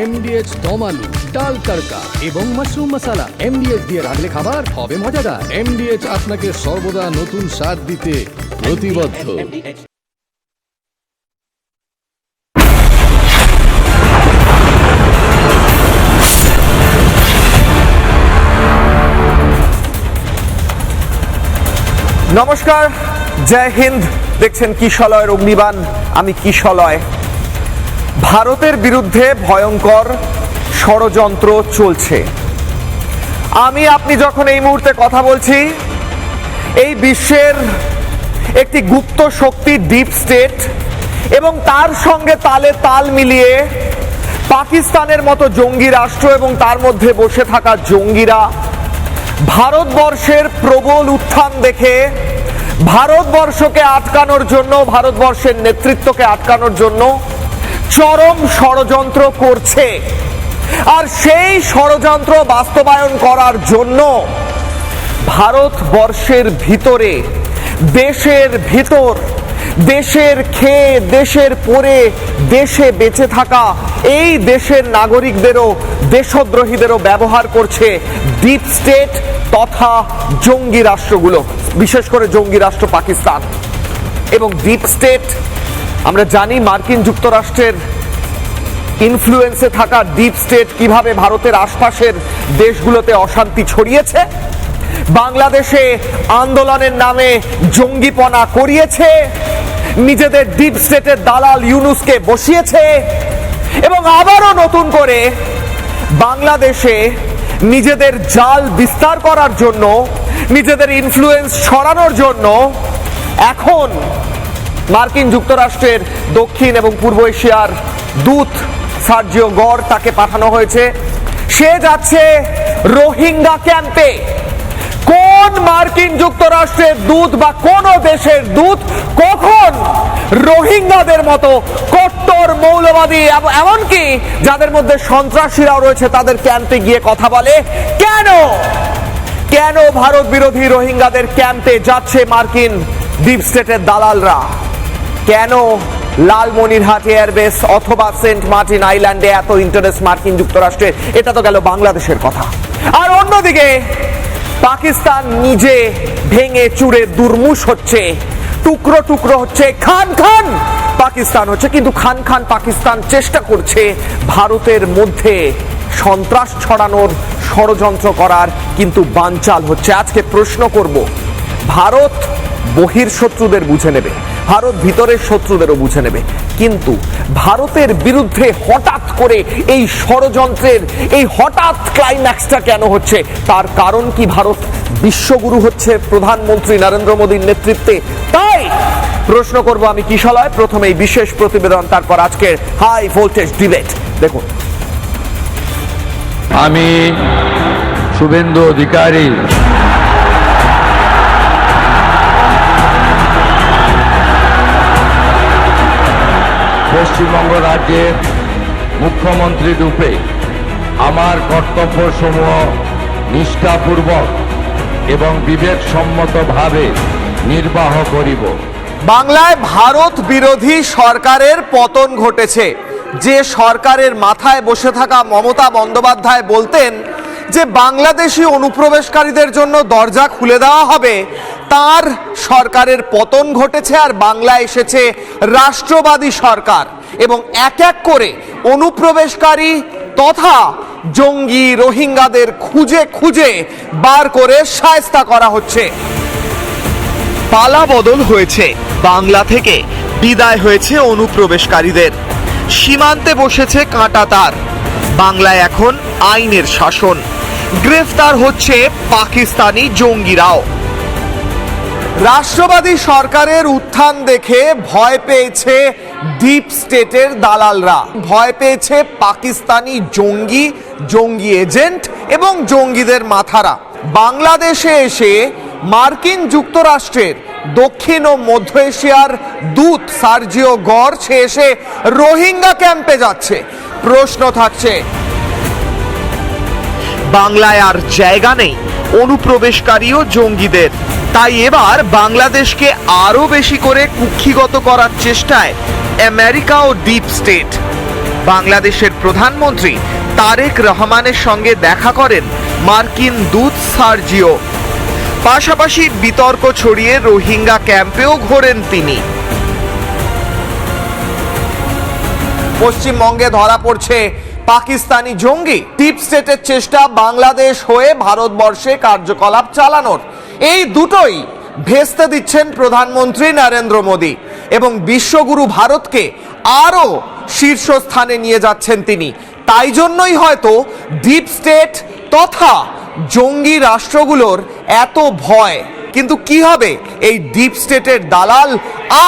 MDH দম আলু, ডাল তড়কা এবং মাশরুম মশলা। MDH দিয়ে রাঁধলে খাবার হবে মজাদার। MDH আপনাকে সর্বদা নতুন স্বাদ দিতে প্রতিবদ্ধ। নমস্কার, জয় হিন্দ। দেখছেন কিশলয়ের অগ্নিবাণ, আমি কিশলয়। ভারতের বিরুদ্ধে ভয়ঙ্কর ষড়যন্ত্র চলছে। আপনি যখন এই মুহূর্তে কথা বলছি, এই বিশ্বের একটি গুপ্ত শক্তি ডিপ স্টেট এবং তার সঙ্গে তালে তাল মিলিয়ে পাকিস্তানের মতো জঙ্গি রাষ্ট্র এবং তার মধ্যে বসে থাকা জঙ্গিরা ভারতবর্ষের প্রবল উত্থান দেখে ভারতবর্ষকে আটকানোর জন্য, ভারতবর্ষের নেতৃত্বকে আটকানোর জন্য চরম ষড়যন্ত্র করছে। আর সেই ষড়যন্ত্র বাস্তবায়ন করার জন্য ভারতবর্ষের ভিতরে, দেশের ভিতর, দেশের খেয়ে দেশের পরে দেশে বেঁচে থাকা এই দেশের নাগরিকদেরও, দেশদ্রোহীদেরও ব্যবহার করছে ডিপ স্টেট তথা জঙ্গি রাষ্ট্রগুলো, বিশেষ করে জঙ্গি রাষ্ট্র পাকিস্তান। এবং ডিপ স্টেট আমরা জানি, মার্কিন যুক্তরাষ্ট্রের ইনফ্লুয়েন্সে থাকা ডিপ স্টেট কিভাবে ভারতের আশপাশের দেশগুলোতে অশান্তি ছড়িয়েছে, বাংলাদেশে আন্দোলনের নামে জঙ্গিপনা করিয়েছে, নিজেদের ডিপ স্টেটের দালাল ইউনুসকে বসিয়েছে এবং আবারও নতুন করে বাংলাদেশে নিজেদের জাল বিস্তার করার জন্য, নিজেদের ইনফ্লুয়েন্স ছড়ানোর জন্য এখন মার্কিন যুক্তরাষ্ট্রের দক্ষিণ এবং পূর্ব এশিয়ার দূত সার্জিও গর, তাকে পাঠানো হয়েছে। সে যাচ্ছে রোহিঙ্গা ক্যাম্পে। কোন মার্কিন যুক্তরাষ্ট্রের দূত বা কোন দেশের দূত কখন রোহিঙ্গাদের মতো কট্টর মৌলবাদী, এমনকি যাদের মধ্যে সন্ত্রাসীরাও রয়েছে, তাদের ক্যাম্পে গিয়ে কথা বলে? কেন ভারত বিরোধী রোহিঙ্গাদের ক্যাম্পে যাচ্ছে মার্কিন ডিপ স্টেটের দালালরা? কেন লালমনিরহাট এয়ারবেস অথবা সেন্ট মার্টিন আইল্যান্ডে এত ইন্টারেস্ট মার্কিন যুক্তরাষ্ট্রের? এটা তো গেল বাংলাদেশের কথা। আর অন্যদিকে পাকিস্তান নিজে ভেঙে চুরে দুর্মুষ হচ্ছে, টুকরো টুকরো হচ্ছে, খান খান পাকিস্তান হচ্ছে। কিন্তু খান খান পাকিস্তান চেষ্টা করছে ভারতের মধ্যে সন্ত্রাস ছড়ানোর, ষড়যন্ত্র করার, কিন্তু বানচাল হচ্ছে। আজকে প্রশ্ন করব, ভারত বহির শত্রুদের বুঝে নেবে, ভারত ভিতরের শত্রুদেরও বুঝে নেবে, কিন্তু ভারতের বিরুদ্ধে হঠাৎ করে এই ষড়যন্ত্রের এই হঠাৎ ক্লাইম্যাক্সটা কেন হচ্ছে? তার কারণ কি ভারত বিশ্বগুরু হচ্ছে প্রধানমন্ত্রী নরেন্দ্র মোদীর নেতৃত্বে? তাই প্রশ্ন করব আমি কিশলয়। প্রথমে এই বিশেষ প্রতিবেদন, তারপর আজকের হাই ভোল্টেজ ডিবেট। দেখুন, আমি শুভেন্দু অধিকারী পশ্চিমবঙ্গ রাজ্যের মুখ্যমন্ত্রী রূপে আমার কর্তব্যসমূহ নিষ্ঠাপূর্বক এবং বিবেকসম্মতভাবে নির্বাহ করিব। বাংলায় ভারত বিরোধী সরকারের পতন ঘটেছে। যে সরকারের মাথায় বসে থাকা মমতা বন্দ্যোপাধ্যায় বলতেন যে বাংলাদেশি অনুপ্রবেশকারীদের জন্য দরজা খুলে দেওয়া হবে, তার সরকারের পতন ঘটেছে আর বাংলায় এসেছে রাষ্ট্রবাদী সরকার। এবং এক এক করে অনুপ্রবেশকারী তথা জঙ্গি রোহিঙ্গাদের খুঁজে খুঁজে বার করে শায়েস্তা করা হচ্ছে। পালা বদল হয়েছে, বাংলা থেকে বিদায় হয়েছে অনুপ্রবেশকারীদের। সীমান্তে বসেছে কাঁটাতার। বাংলায় এখন আইনের শাসন। গ্রেফতার হচ্ছে পাকিস্তানি জঙ্গিরাও। রাষ্ট্রবাদী সরকারের উত্থান দেখে ভয় পেয়েছে ডিপ স্টেটের দালালরা, ভয় পেয়েছে পাকিস্তানি জঙ্গি এজেন্ট এবং জঙ্গিদের মাথারা। বাংলাদেশে এসে মার্কিন যুক্তরাষ্ট্রের দক্ষিণ ও মধ্য এশিয়ার দূত সার্জিও গর সে এসে রোহিঙ্গা ক্যাম্পে যাচ্ছে। প্রশ্ন থাকছে, বাংলায় আর জায়গা নেই অনুপ্রবেশকারী ও জঙ্গিদের। তাই এবার বাংলাদেশকে আরো বেশি করে কুক্ষিগত করার চেষ্টায় আমেরিকা ও ডিপ স্টেট। বাংলাদেশের প্রধানমন্ত্রী তারেক রহমানের সঙ্গে দেখা করেন মার্কিন দূত সার্জিও। পাশাপাশি বিতর্ক ছড়িয়ে রোহিঙ্গা ক্যাম্পেও ঘোরেন তিনি। পশ্চিমবঙ্গে ধরা পড়ছে পাকিস্তানি জঙ্গি। ডিপ স্টেটের চেষ্টা বাংলাদেশ হয়ে ভারতবর্ষে কার্যকলাপ চালানোর, এই দুটোই ভেস্তে দিচ্ছেন প্রধানমন্ত্রী নরেন্দ্র মোদী এবং বিশ্বগুরু ভারতকে আরও শীর্ষস্থানে নিয়ে যাচ্ছেন তিনি। তাই জন্যই হয়তো ডিপ স্টেট তথা জঙ্গি রাষ্ট্রগুলোর এত ভয়। কিন্তু কি হবে এই ডিপ স্টেটের দালাল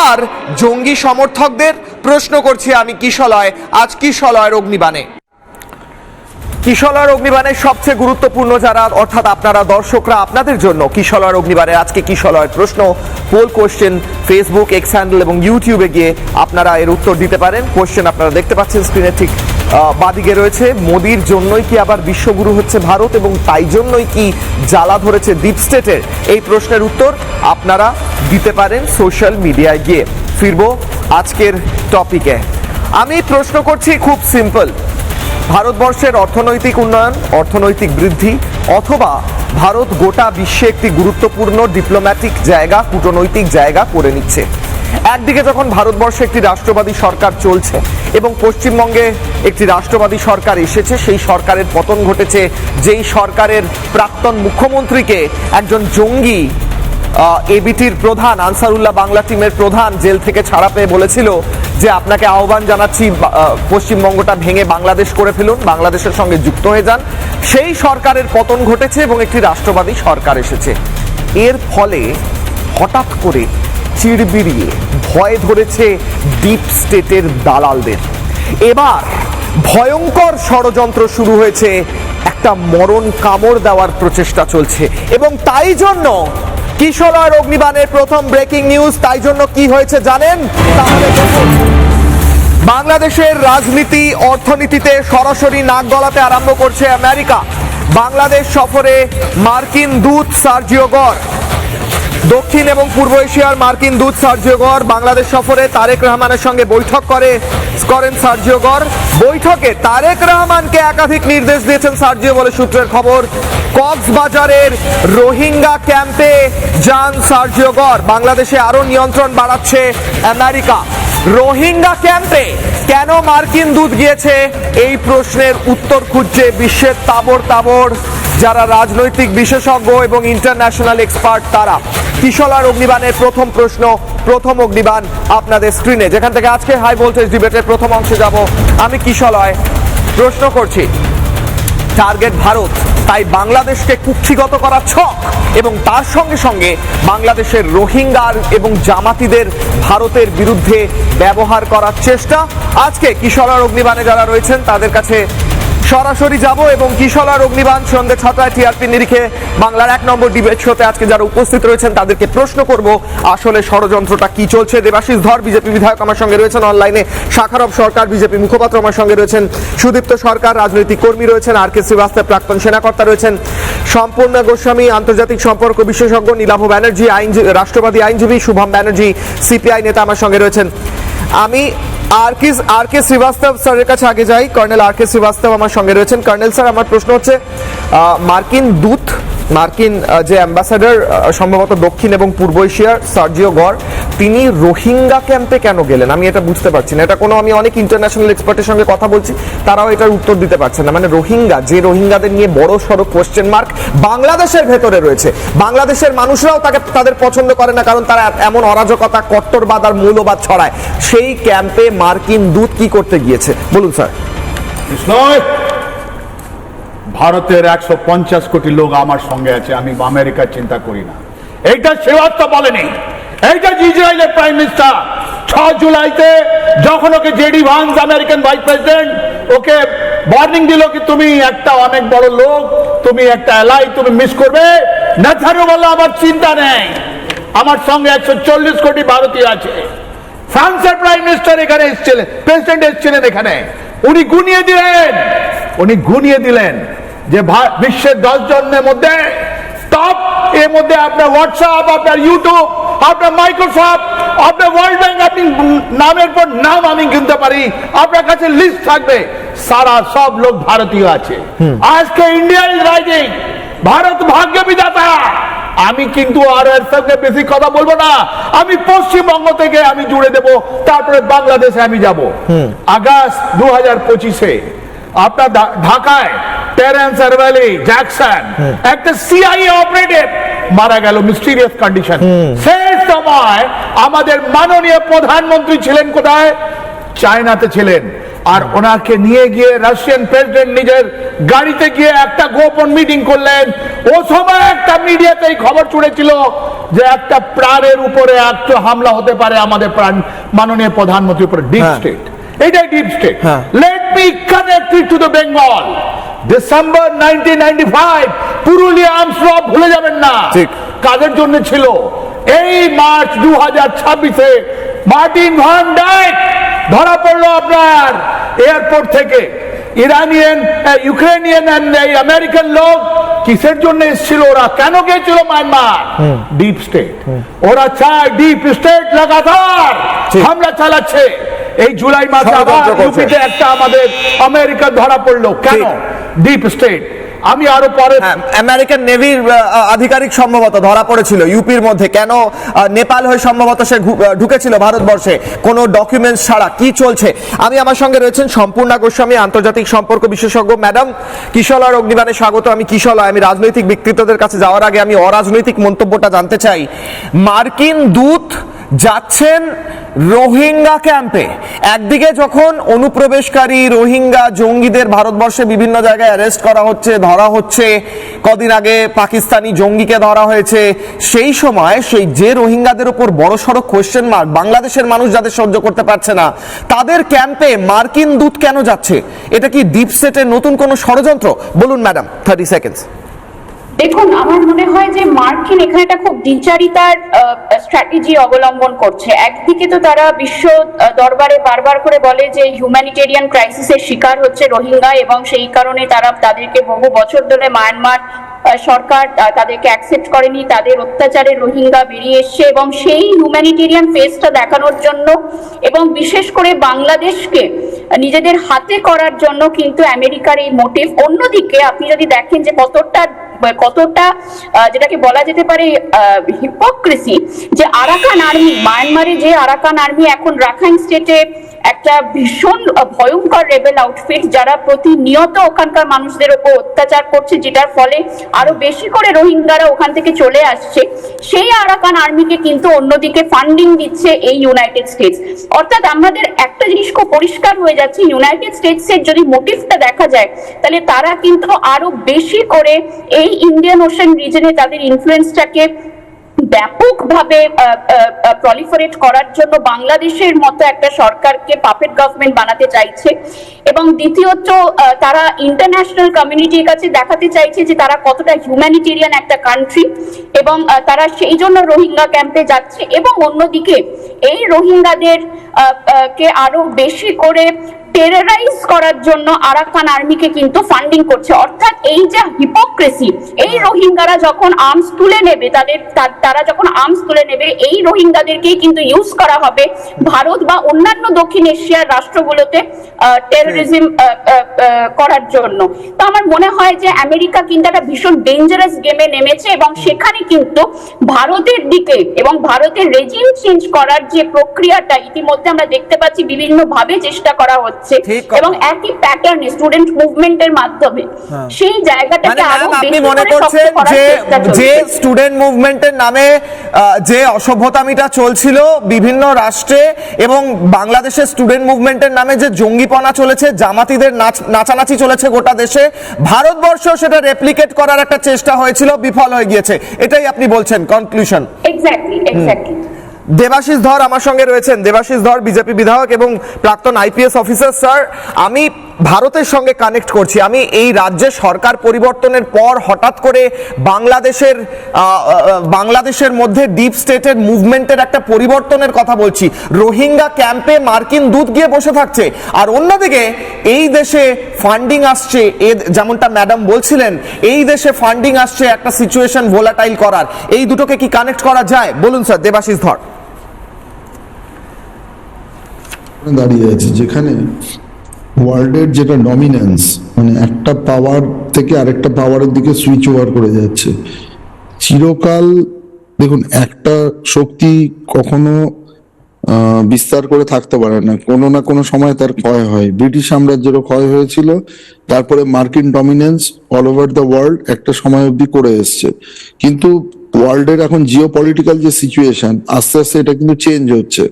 আর জঙ্গি সমর্থকদের? প্রশ্ন করছি আমি কিশলয়, আজ কিশলয়ের অগ্নিবাণে। কিশলয়ের অগ্নিবাণের সবচেয়ে গুরুত্বপূর্ণ যারা, অর্থাৎ আপনারা দর্শকরা, আপনাদের জন্য কিশলয়ের অগ্নিবাণে আজকে কিশলয়ের প্রশ্ন, poll question, Facebook, X handle এবং ইউটিউবে গিয়ে আপনারা এর উত্তর দিতে পারেন। কোশ্চেন আপনারা দেখতে পাচ্ছেন স্ক্রিনে ঠিক বাদিকে রয়েছে। মোদির জন্যই কি আবার বিশ্বগুরু হচ্ছে ভারত এবং তাই জন্যই কি জ্বালা ধরেছে ডিপ স্টেটের? এই প্রশ্নের উত্তর আপনারা দিতে পারেন সোশ্যাল মিডিয়ায় গিয়ে। ফিরবো আজকের টপিকে। আমি প্রশ্ন করছি খুব সিম্পল, ভারতবর্ষের অর্থনৈতিক উন্নয়ন, অর্থনৈতিক বৃদ্ধি, অথবা ভারত গোটা বিশ্বে একটি গুরুত্বপূর্ণ ডিপ্লোম্যাটিক জায়গা, কূটনৈতিক জায়গা করে নিচ্ছে। একদিকে যখন ভারতবর্ষে একটি রাষ্ট্রবাদী সরকার চলছে এবং পশ্চিমবঙ্গে একটি রাষ্ট্রবাদী সরকার এসেছে, সেই সরকারের পতন ঘটেছে, যেই সরকারের প্রাক্তন মুখ্যমন্ত্রীকে একজন জঙ্গি এবিটির প্রধান, আনসারুল্লাহ বাংলা টিমের প্রধান, জেল থেকে ছাড়া পেয়ে বলেছিল যে আপনাকে আহ্বান জানাচ্ছি পশ্চিমবঙ্গটা ভেঙে বাংলাদেশ করে ফেলুন, বাংলাদেশের সঙ্গে যুক্ত হয়ে যান। সেই সরকারের পতন ঘটেছে এবং একটি রাষ্ট্রবাদী সরকার এসেছে। এর ফলে হঠাৎ করে চিড়বিড়িয়ে ভয় ধরেছে ডিপ স্টেটের দালালদের। এবার ভয়ঙ্কর ষড়যন্ত্র শুরু হয়েছে, একটা মরণ কামড় দেওয়ার প্রচেষ্টা চলছে এবং তাই জন্য কিশলয়ের অগ্নিবাণের প্রথম ব্রেকিং নিউজ। তাই জন্য কি হয়েছে জানেন? তাহলে দেখুন, বাংলাদেশের রাজনীতি অর্থনীতিতে সরাসরি নাক গলাতে আরম্ভ করছে আমেরিকা। বাংলাদেশ সফরে মার্কিন দূত সার্জিও গর। দক্ষিণ এবং পূর্ব এশিয়ার মার্কিন দূত সার্জিও গর বাংলাদেশ সফরে তারেক রহমানের সঙ্গে বৈঠক করেন সার্জিও গর। বৈঠকে তারেক রহমানকে একাধিক নির্দেশ দিয়েছেন সার্জিও বলে সূত্রের খবর। কক্সবাজারের রোহিঙ্গা ক্যাম্পে যান সার্জিও গর। বাংলাদেশে আরো নিয়ন্ত্রণ বাড়াচ্ছে আমেরিকা। রোহিঙ্গা ক্যাম্পে কেন মার্কিন দূত গিয়েছে, এই প্রশ্নের উত্তর খুঁজছে বিশ্বের তাবড় যারা রাজনৈতিক বিশেষজ্ঞ এবং ইন্টারন্যাশনাল এক্সপার্ট তারা। কিশলয়ের অগ্নিবাণের প্রথম প্রশ্ন, প্রথম অগ্নিবাণ আপনাদের স্ক্রিনে, যেখান থেকে আজকে হাই ভোল্টেজ ডিবেটের প্রথম অংশে যাব। আমি কিশলয় প্রশ্ন করছি, টার্গেট ভারত, তাই বাংলাদেশকে কুক্ষিগত করার ছক এবং তার সঙ্গে সঙ্গে বাংলাদেশের রোহিঙ্গার এবং জামাতিদের ভারতের বিরুদ্ধে ব্যবহার করার চেষ্টা। আজকে কিশলয়ের অগ্নিবাণে যারা রয়েছেন তাদের কাছে সরাসরি যাব এবং কিশলয়ের অগ্নিবাণ সন্ধ্যে 6টায় টিআরপি নিরিখে বাংলার 1 নম্বর ডিবেট শোতে আজকে যারা উপস্থিত রয়েছেন তাদেরকে প্রশ্ন করব আসলে ষড়যন্ত্রটা কি চলছে। দেবাশিস ধর বিজেপি বিধায়ক আমার সঙ্গে রয়েছেন অনলাইনে, শাখারব সরকার বিজেপি মুখপাত্র আমার সঙ্গে রয়েছেন, সুদীপ্ত সরকার রাজনৈতিক কর্মী রয়েছেন, আর কে শ্রীবাস্তব প্রাক্তন সেনাকর্তা রয়েছেন, সম্পূর্ণ গোস্বামী আন্তর্জাতিক সম্পর্ক বিশেষজ্ঞ, নীলাভ ব্যানার্জি রাষ্ট্রবাদী আইনজীবী, শুভম ব্যানার্জি সিপিআই নেতা আমার সঙ্গে রয়েছেন। আমি আর কে শ্রীবাস্তব স্যারের কাছে আগে যাই। কর্নেল আর কে শ্রীবাস্তব আমার সঙ্গে রয়েছেন। কর্নেল স্যার, আমার প্রশ্ন হচ্ছে, মার্কিন দূত, মার্কিন যে অ্যাম্বাসাডার সম্ভবত দক্ষিণ এবং পূর্ব এশিয়ার সার্জিও গর, তিনি রোহিঙ্গা ক্যাম্পে কেন গেলেন? আমি এটা বুঝতে পারছি না। এটা কোনো, আমি অনেক ইন্টারন্যাশনাল এক্সপার্টের সঙ্গে কথা বলছি, তারাও এটার উত্তর দিতে পারছেন না। মানে রোহিঙ্গা, যে রোহিঙ্গাদের নিয়ে বড় সড়ো কোশ্চেন মার্ক বাংলাদেশের ভেতরে রয়েছে, বাংলাদেশের মানুষরাও তাদের পছন্দ করে না, কারণ তারা এমন অরাজকতা, কট্টরবাদ আর মৌলবাদ ছড়ায়। সেই ক্যাম্পে মার্কিন দূত কি করতে গিয়েছে বলুন স্যার। ভারতের 150 কোটি লোক আমার সঙ্গে আছে, আমি আমেরিকার চিন্তা করি না। এইটা শ্রীবাস্তব বলেনি, এইটা ইসরায়েলের প্রাইম মিনিস্টার 6 জুলাইতে যখন okay JD Vance American vice president okay warning দিল কি তুমি একটা অনেক বড় লোক, তুমি একটা এলাই, তুমি মিস করবে, নেতানিয়াহু বলল আমার চিন্তা নেই, আমার সঙ্গে 140 কোটি ভারতীয় আছে। ফ্রান্সের প্রাইম মিনিস্টার এখানে এসেছিলেন, প্রেসিডেন্ট এসেছিলেন এখানে, উনি গুনিয়ে দিলেন যে বিশ্বের 10 জনের মধ্যে টপ, এর মধ্যে আপনার হোয়াটসঅ্যাপ, আপনার ইউটিউব, আপনার মাইক্রোসফট, আপনার ওয়ার্ল্ড ব্যাংক, আপনি নামের পর নাম আমি কিনতে পারি, আপনার কাছে লিস্ট থাকবে, সারা সব লোক ভারতীয় আছে। আজকে ইন্ডিয়া ইজ রাইজিং, ভারত ভাগ্য বিধাতা। আমি কিন্তু আর এর সঙ্গে বেশি কথা বলবো না, আমি পশ্চিমবঙ্গ থেকে আমি জুড়ে দেব, তারপরে বাংলাদেশে আমি যাব। আগস্ট 2025-এ আপনার ঢাকায় টেরেন্স আরওয়ালি জ্যাকসন একটা সিআইএ অপারেটিভ মারা গেল মিস্টিরিয়াস কন্ডিশন। সেই সময় আমাদের মাননীয় প্রধানমন্ত্রী ছিলেন কোথায়? চায়নাতে ছিলেন। আর ওনাকে নিয়ে গিয়ে রাশিয়ান প্রেসিডেন্ট নিজের গাড়িতে গিয়ে একটা গোপন মিটিং করলেন। ও সময় একটা মিডিয়াতে খবর ছড়েছিল যে একটা প্রাণের উপরে একটা হামলা হতে পারে আমাদের মাননীয় প্রধানমন্ত্রীর উপরে। ডিপ স্টেট, এটাই deep state. Let me connect it to the Bengal. December 1995 Purulia arms ল ভুলে যাবেন না, কাদের জন্য ছিল? এই মার্চ 2026-এ মার্টিন ভান ডাইক ধরা পড়লো আপনার এয়ারপোর্ট থেকে। ইরানিয়ান, ইউক্রেনিয়ান এন্ড আমেরিকান লোক কিসের জন্য এসেছিল? ওরা কেন গিয়েছিল মায়ানমার? Deep state. ওরা চায় ডিপ স্টেট লাগাতার হামলা চালাচ্ছে। এই জুলাই মাসে আবার ইউপিতে একটা আমাদের আমেরিকান ধরা পড়লো, কেন? Deep state. আমি আরো পরে আমেরিকান নেভির আধিকারিক সম্ভবত ধরা পড়েছিল ইউপির মধ্যে, কেন? নেপাল হয়ে সম্ভবত সে ঢুকেছিল ভারতবর্ষে কোনো ডকুমেন্টস ছাড়া। কি চলছে? আমার সঙ্গে রয়েছেন সম্পূর্ণা গোস্বামী, আন্তর্জাতিক সম্পর্ক বিশেষজ্ঞ। ম্যাডাম, কিশলয় অগ্নিবাণে স্বাগত। আমি কিশলয়, আমি রাজনৈতিক ব্যক্তিত্বদের কাছে যাওয়ার আগে আমি অরাজনৈতিক মন্তব্যটা জানতে চাই। মার্কিন দূত যাচ্ছেন রোহিঙ্গা ক্যাম্পে। একদিকে যখন অনুপ্রবেশকারী রোহিঙ্গা জঙ্গিদের ভারতবর্ষে বিভিন্ন জায়গায় অ্যারেস্ট করা হচ্ছে, ধরা হচ্ছে, কদিন আগে পাকিস্তানি জঙ্গিকে ধরা হয়েছে, সেই সময় সেই যে রোহিঙ্গাদের উপর বড়সড় কোয়েশ্চেন মার্ক, বাংলাদেশের মানুষ যাদের সহ্য করতে পারছে না, তাদের ক্যাম্পে মার্কিন দূত কেন যাচ্ছে? এটা কি ডিপ স্টেটের নতুন কোনো ষড়যন্ত্র? বলুন ম্যাডাম, 30 সেকেন্ডস। দেখুন, আমার মনে হয় যে মার্কিন এখানে একটা খুব দ্বিচারিতার স্ট্র্যাটেজি অবলম্বন করছে। একদিকে তো তারা বিশ্ব দরবারে বারবার করে বলে যে হিউম্যানিটেরিয়ান ক্রাইসিসের শিকার হচ্ছে রোহিঙ্গা, এবং সেই কারণে তারা তাদেরকে বহু বছর ধরে মায়ানমার সরকার তাদেরকে অ্যাকসেপ্ট করেনি, তাদের অত্যাচারে রোহিঙ্গা বেরিয়ে এসছে, এবং সেই হিউম্যানিটেরিয়ান ফেসটা দেখানোর জন্য এবং বিশেষ করে বাংলাদেশকে নিজেদের হাতে করার জন্য কিন্তু আমেরিকার এই মোটিভ। অন্যদিকে আপনি যদি দেখেন যে কতটা যেটাকে বলা যেতে পারে হিপোক্রেসি, যে আরাকান আর্মি, মায়ানমারে যে আরাকান আর্মি এখন রাখাইন স্টেটে একটা ভীষণ ভয়ঙ্কর রেবেল আউটফিট, যারা প্রতিনিয়ত ওখানকার মানুষদের উপর অত্যাচার করছে, যেটার ফলে আরো বেশি করে রোহিঙ্গারা ওখান থেকে চলে আসছে, সেই আরাকান আর্মিকে কিন্তু অন্যদিকে ফান্ডিং দিচ্ছে এই ইউনাইটেড স্টেটস। অর্থাৎ আমাদের একটা জিনিস খুব পরিষ্কার হয়ে যাচ্ছে, ইউনাইটেড স্টেটসের যদি মোটিভটা দেখা যায়, তাহলে তারা কিন্তু আরো বেশি করে এই ইন্ডিয়ান ওশান রিজনে তাদের ইনফ্লুয়েন্সটাকে ব্যাপকভাবে প্রলিফারেট করার জন্য বাংলাদেশের মতো একটা সরকারকে পাপেট গভর্নমেন্ট বানাতে চাইছে। এবং দ্বিতীয়ত তারা ইন্টারন্যাশনাল কমিউনিটির কাছে দেখাতে চাইছে যে তারা কতটা হিউম্যানিটেরিয়ান একটা কান্ট্রি, এবং তারা সেই জন্য রোহিঙ্গা ক্যাম্পে যাচ্ছে। এবং অন্যদিকে এই রোহিঙ্গাদের কে আরো বেশি করে টেররাইজ করার জন্য আরাকান আর্মিকে কিন্তু ফান্ডিং করছে। অর্থাৎ এই যে হিপোক্রেসি, এই রোহিঙ্গারা যখন আর্মস তুলে নেবে, তারা যখন আর্মস তুলে নেবে, এই রোহিঙ্গাদেরকেই কিন্তু ইউজ করা হবে ভারত বা অন্যান্য দক্ষিণ এশিয়ার রাষ্ট্রগুলোতে টেরোরিজম করার জন্য। তো আমার মনে হয় যে আমেরিকা কিন্তু একটা ভীষণ ডেঞ্জারাস গেমে নেমেছে, এবং সেখানে কিন্তু ভারতের দিকে এবং ভারতের রেজিম চেঞ্জ করার যে প্রক্রিয়াটা ইতিমধ্যে আমরা দেখতে পাচ্ছি বিভিন্ন ভাবে চেষ্টা করা হচ্ছে, এবং একই প্যাটার্নে স্টুডেন্ট মুভমেন্টের মাধ্যমে সেই জায়গাটাকে আরো আপনি মনে করছেন যে স্টুডেন্ট মুভমেন্টের নামে যে অসভ্যতামিটা চলছিল বিভিন্ন রাষ্ট্রে, এবং বাংলাদেশের স্টুডেন্ট মুভমেন্টের নামে যে জঙ্গিপনা চলেছে, জামাতিদের নাচানাচি চলেছে গোটা দেশে, ভারতবর্ষ সেটা রেপ্লিকেট করার একটা চেষ্টা হয়েছিল, বিফল হয়ে গিয়েছে, এটাই আপনি বলছেন কনক্লুশন? এক্স্যাক্টলি। দেবাশিস ধর আমার সঙ্গে রয়েছেন। দেবাশিস ধর বিজেপি বিধায়ক এবং প্রাক্তন আইপিএস অফিসার। স্যার, আমি ভারতের সঙ্গে কানেক্ট করছি। আমি এই রাজ্যে সরকার পরিবর্তনের পর হঠাৎ করে বাংলাদেশের মধ্যে ডিপ স্টেটের মুভমেন্টের একটা পরিবর্তনের কথা বলছি। রোহিঙ্গা ক্যাম্পে মার্কিন দূত গিয়ে বসে থাকছে, আর অন্যদিকে এই দেশে ফান্ডিং আসছে, যেমনটা ম্যাডাম বলছিলেন, এই দেশে ফান্ডিং আসছে একটা সিচুয়েশন ভোলাটাইল করার। এই দুটোকে কি কানেক্ট করা যায়? বলুন স্যার, দেবাশিস ধর। দাঁড়িয়ে আছে, যেখানে ওয়ার্ল্ডের যেটা ডমিনেন্স, মানে একটা পাওয়ার থেকে আরেকটা পাওয়ারের দিকে সুইচ ওভার করে যাচ্ছে চিরকাল। দেখুন, একটা শক্তি কখনো বিস্তার করে থাকতে পারে না, কোনো না কোনো সময় তার ক্ষয় হয়। ব্রিটিশ সাম্রাজ্যেরও ক্ষয় হয়েছিল, তারপরে মার্কিন dominance all over the world একটা সময় অবধি করে এসছে। কিন্তু ওয়ার্ল্ডের এখন জিও পলিটিক্যাল যে সিচুয়েশন, আস্তে আস্তে এটা কিন্তু চেঞ্জ হচ্ছে।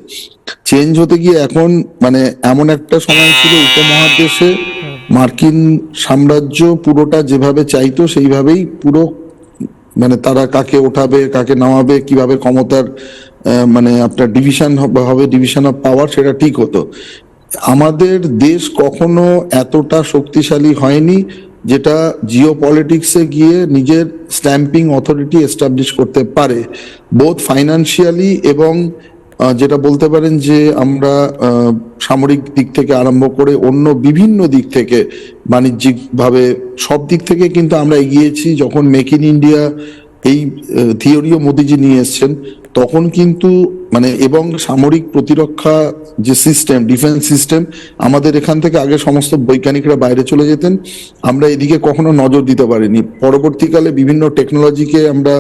চেঞ্জ হতে গিয়ে এখন মানে এমন একটা সময় ছিল উপমহাদেশে মার্কিন সাম্রাজ্য পুরোটা যেভাবে চাইতো সেইভাবেই পুরো, মানে তারা কাকে ওঠাবে কাকে নামাবে, কিভাবে ক্ষমতার মানে আপনার ডিভিশন হবে, ডিভিশন অফ পাওয়ার, সেটা ঠিক হতো। আমাদের দেশ কখনো এতটা শক্তিশালী হয়নি যেটা জিও পলিটিক্সে গিয়ে নিজের স্ট্যাম্পিং অথরিটি এস্টাবলিশ করতে পারে, বোথ ফাইন্যান্সিয়ালি এবং যেটা বলতে পারেন যে আমরা সামরিক দিক থেকে আরম্ভ করে অন্য বিভিন্ন দিক থেকে, বাণিজ্যিক ভাবে সব দিক থেকে কিন্তু আমরা এগিয়েছি। যখন মেক ইন ইন্ডিয়া এই থিওরিও মোদিজি নিয়ে এসছেন, তখন কিন্তু মানে এবং সামরিক প্রতিরক্ষা যে সিস্টেম, ডিফেন্স সিস্টেম, আমাদের এখান থেকে আগে সমস্ত বৈজ্ঞানিকরা বাইরে চলে যেতেন, আমরা এদিকে কখনো নজর দিতে পারিনি। পরবর্তীকালে বিভিন্ন টেকনোলজিকে আমরা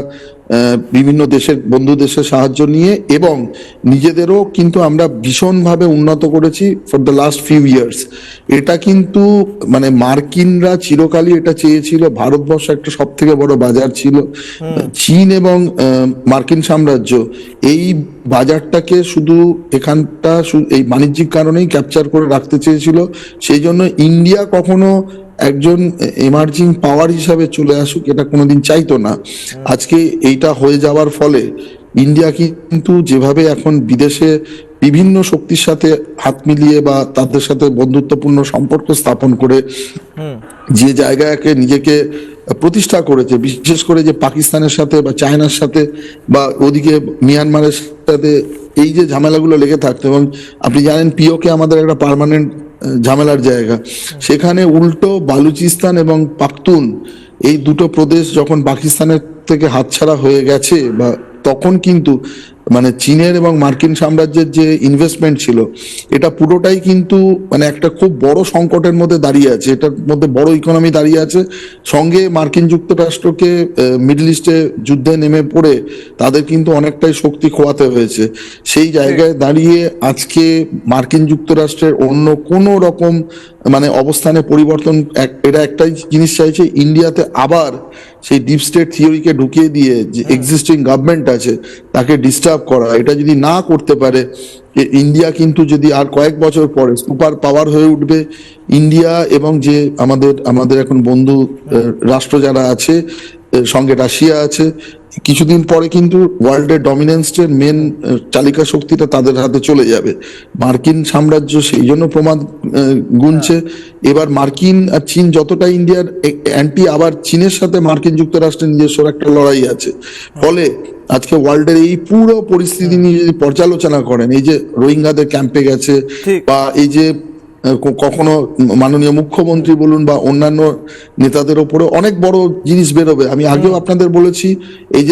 বিভিন্ন দেশের বন্ধু দেশের সাহায্য নিয়ে এবং নিজেদেরও কিন্তু আমরা ভীষণভাবে উন্নত করেছি for the last few years. এটা কিন্তু মানে মার্কিনরা চিরকালই এটা চেয়েছিল। ভারতবর্ষ একটা সব থেকে বড় বাজার ছিল, চীন এবং মার্কিন সাম্রাজ্য এই বাজারটাকে শুধু এখানটা এই বাণিজ্যিক কারণেই ক্যাপচার করে রাখতে চেয়েছিল। সেই জন্য ইন্ডিয়া কখনো একজন এমার্জিং পাওয়ার হিসাবে চলে আসুক এটা কোনোদিন চাইতো না। আজকে এইটা হয়ে যাওয়ার ফলে ইন্ডিয়া কিন্তু যেভাবে এখন বিদেশে বিভিন্ন শক্তির সাথে হাত মিলিয়ে বা তাদের সাথে বন্ধুত্বপূর্ণ সম্পর্ক স্থাপন করে যে জায়গাকে নিজেকে প্রতিষ্ঠা করেছে, বিশেষ করে যে পাকিস্তানের সাথে বা চায়নার সাথে বা ওদিকে মিয়ানমারের সাথে এই যে ঝামেলাগুলো লেগে থাকতো, এবং আপনি জানেন পিওকে আমাদের একটা পার্মানেন্ট ঝামেলার জায়গা, সেখানে উল্টো বালুচিস্তান এবং পাখতুন এই দুটো প্রদেশ যখন পাকিস্তানের থেকে হাতছাড়া হয়ে গেছে, বা তখন কিন্তু মানে চীনের এবং মার্কিন সাম্রাজ্যের যে ইনভেস্টমেন্ট ছিল এটা পুরোটাই কিন্তু মানে একটা খুব বড় সংকটের মধ্যে দাঁড়িয়ে আছে। এটার মধ্যে বড় ইকোনমি দাঁড়িয়ে আছে, সঙ্গে মার্কিন যুক্তরাষ্ট্রকে মিডল ইস্টে যুদ্ধে নেমে পড়ে তাদের কিন্তু অনেকটাই শক্তি খোয়াতে হয়েছে। সেই জায়গায় দাঁড়িয়ে আজকে মার্কিন যুক্তরাষ্ট্রের অন্য কোনো রকম মানে অবস্থানে পরিবর্তন, এটা একটাই জিনিস চাইছে, ইন্ডিয়াতে আবার সেই ডিপ স্টেট থিওরিকে ঢুকিয়ে দিয়ে যে এক্সিস্টিং গভর্নমেন্ট আছে তাকে ডিস্টার্ব করা। এটা যদি না করতে পারে, ইন্ডিয়া কিন্তু যদি আর কয়েক বছর পরে সুপার পাওয়ার হয়ে উঠবে, ইন্ডিয়া এবং যে আমাদের এখন বন্ধু রাষ্ট্র যারা আছে, সঙ্গে রাশিয়া আছে, কিছুদিন পরে কিন্তু ওয়ার্ল্ডের ডমিনেন্সের মেন চালিকা শক্তিটা তাদের হাতে চলে যাবে। মার্কিন সাম্রাজ্য সেই জন্য প্রমাদ গুনছে। এবার মার্কিন আর চীন যতটা ইন্ডিয়ার অ্যান্টি, আবার চীনের সাথে মার্কিন যুক্তরাষ্ট্রের নিজস্ব একটা লড়াই আছে। ফলে আজকে ওয়ার্ল্ডের এই পুরো পরিস্থিতি নিয়ে যদি পর্যালোচনা করেন, এই যে রোহিঙ্গাদের ক্যাম্পে গেছে, বা এই যে কখনো মাননীয় মুখ্যমন্ত্রী বলুন বা অন্যান্য নেতাদের ওপরে অনেক বড় জিনিস বেরোবে। আমি আগেও আপনাদের বলেছি, এই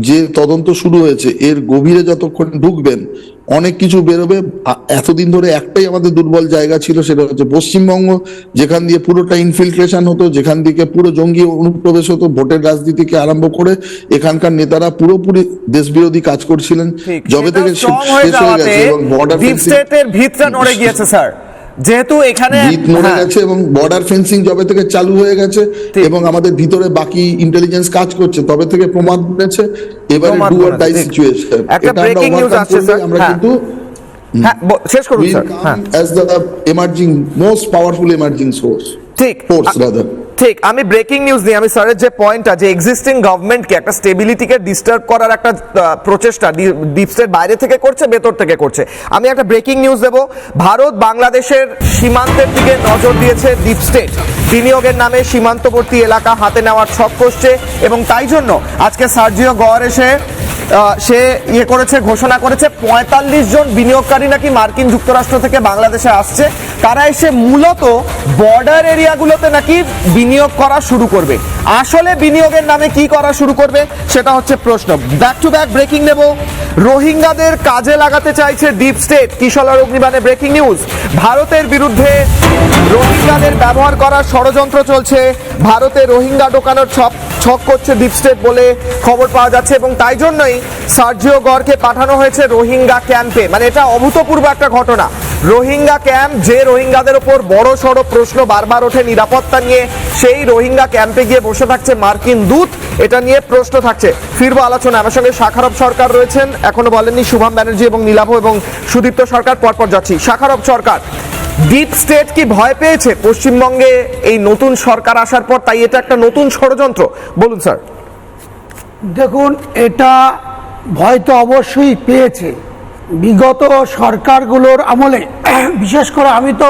যে তদন্ত শুরু হয়েছে এর গভীরে যতক্ষণ ঢুকবেন অনেক কিছু বেরোবে। এতদিন ধরে একটাই আমাদের দুর্বল জায়গা ছিল, সেটা হচ্ছে পশ্চিমবঙ্গ, যেখান দিয়ে পুরোটা ইনফিল্ট্রেশন হতো, যেখান থেকে পুরো জঙ্গি অনুপ্রবেশ হতো, ভোটের রাজনীতিকে আরম্ভ করে এখানকার নেতারা পুরোপুরি দেশবিরোধী কাজ করছিলেন। যবে থেকে শেষ হয়ে গেছে এবং বর্ডার ভিতটা নড়ে গিয়েছে স্যার, যেহেতু এখানে নড়ে গেছে এবং বর্ডার ফেন্সিং যবে থেকে চালু হয়ে গেছে এবং আমাদের ভিতরে বাকি ইন্টেলিজেন্স কাজ করছে, তবে থেকে প্রমাদ মিলেছে এবারে ডু অর ডাই সিচুয়েশন। একটা ব্রেকিং নিউজ আছে স্যার, আমরা কিন্তু শেষ করুন sir. as the emerging most powerful emerging source, force rather। ঠিক, আমি ব্রেকিং নিউজ নিয়ে আমি স্যারের যে পয়েন্টটা, যে এক্সিস্টিং গভর্নমেন্টকে একটা স্টেবিলিটিকে ডিস্টার্ব করার একটা প্রচেষ্টা ডিপ স্টেট বাইরে থেকে করছে, ভেতর থেকে করছে। আমি একটা ব্রেকিং নিউজ দেব। ভারত বাংলাদেশের সীমান্তের দিকে নজর দিয়েছে ডিপ স্টেট, বিনিয়োগের নামে সীমান্তবর্তী এলাকা হাতে নেওয়ার ছক কষছে, এবং তাই জন্য আজকে সার্জিও গওয়ার এসে সে করেছে, ঘোষণা করেছে 45 জন বিনিয়োগকারী নাকি মার্কিন যুক্তরাষ্ট্র থেকে বাংলাদেশে আসছে, তারা এসে মূলত বর্ডার এরিয়াগুলোতে নাকি বিনিয়োগ করা শুরু করবে। আসলে বিনিয়োগের নামে কি করা শুরু করবে সেটা হচ্ছে প্রশ্ন। ব্যাক টু ব্যাক ব্রেকিং নেব। রোহিঙ্গাদের কাজে লাগাতে চাইছে ডিপ স্টেট, কিশোর অগ্নিবাণে ব্রেকিং নিউজ। ভারতের বিরুদ্ধে রোহিঙ্গাদের ব্যবহার করার ষড়যন্ত্র চলছে, ভারতে রোহিঙ্গা ঢোকানোর ছক করছে ডিপ স্টেট বলে খবর পাওয়া যাচ্ছে, এবং তাই জন্যই সার্জিও গরকে পাঠানো হয়েছে রোহিঙ্গা ক্যাম্পে। মানে এটা অভূতপূর্ব একটা ঘটনা। রোহিঙ্গা ক্যাম্প, যে রোহিঙ্গাদের ওপর বড় সড়ো প্রশ্ন বারবার ওঠে নিরাপত্তা নিয়ে, সেই রোহিঙ্গা ক্যাম্পে গিয়ে বসে থাকছে মার্কিন দূত, এটা নিয়ে প্রশ্ন থাকছে। ফিরবো আলোচনা। আমার সঙ্গে শাখারব সরকার রয়েছেন, এখনো বলেননি শুভম ব্যানার্জি এবং নীলাভ এবং সুদীপ্ত সরকার, পরপর যাচ্ছি। শাখারব সরকার, ডিপ স্টেট কি ভয় পেয়েছে পশ্চিমবঙ্গে এই নতুন সরকার আসার পর, তাই এটা একটা নতুন ষড়যন্ত্র? বলুন স্যার। দেখুন, এটা ভয় তো অবশ্যই পেয়েছে বিগত সরকারগুলোর আমলে। বিশেষ করে আমি তো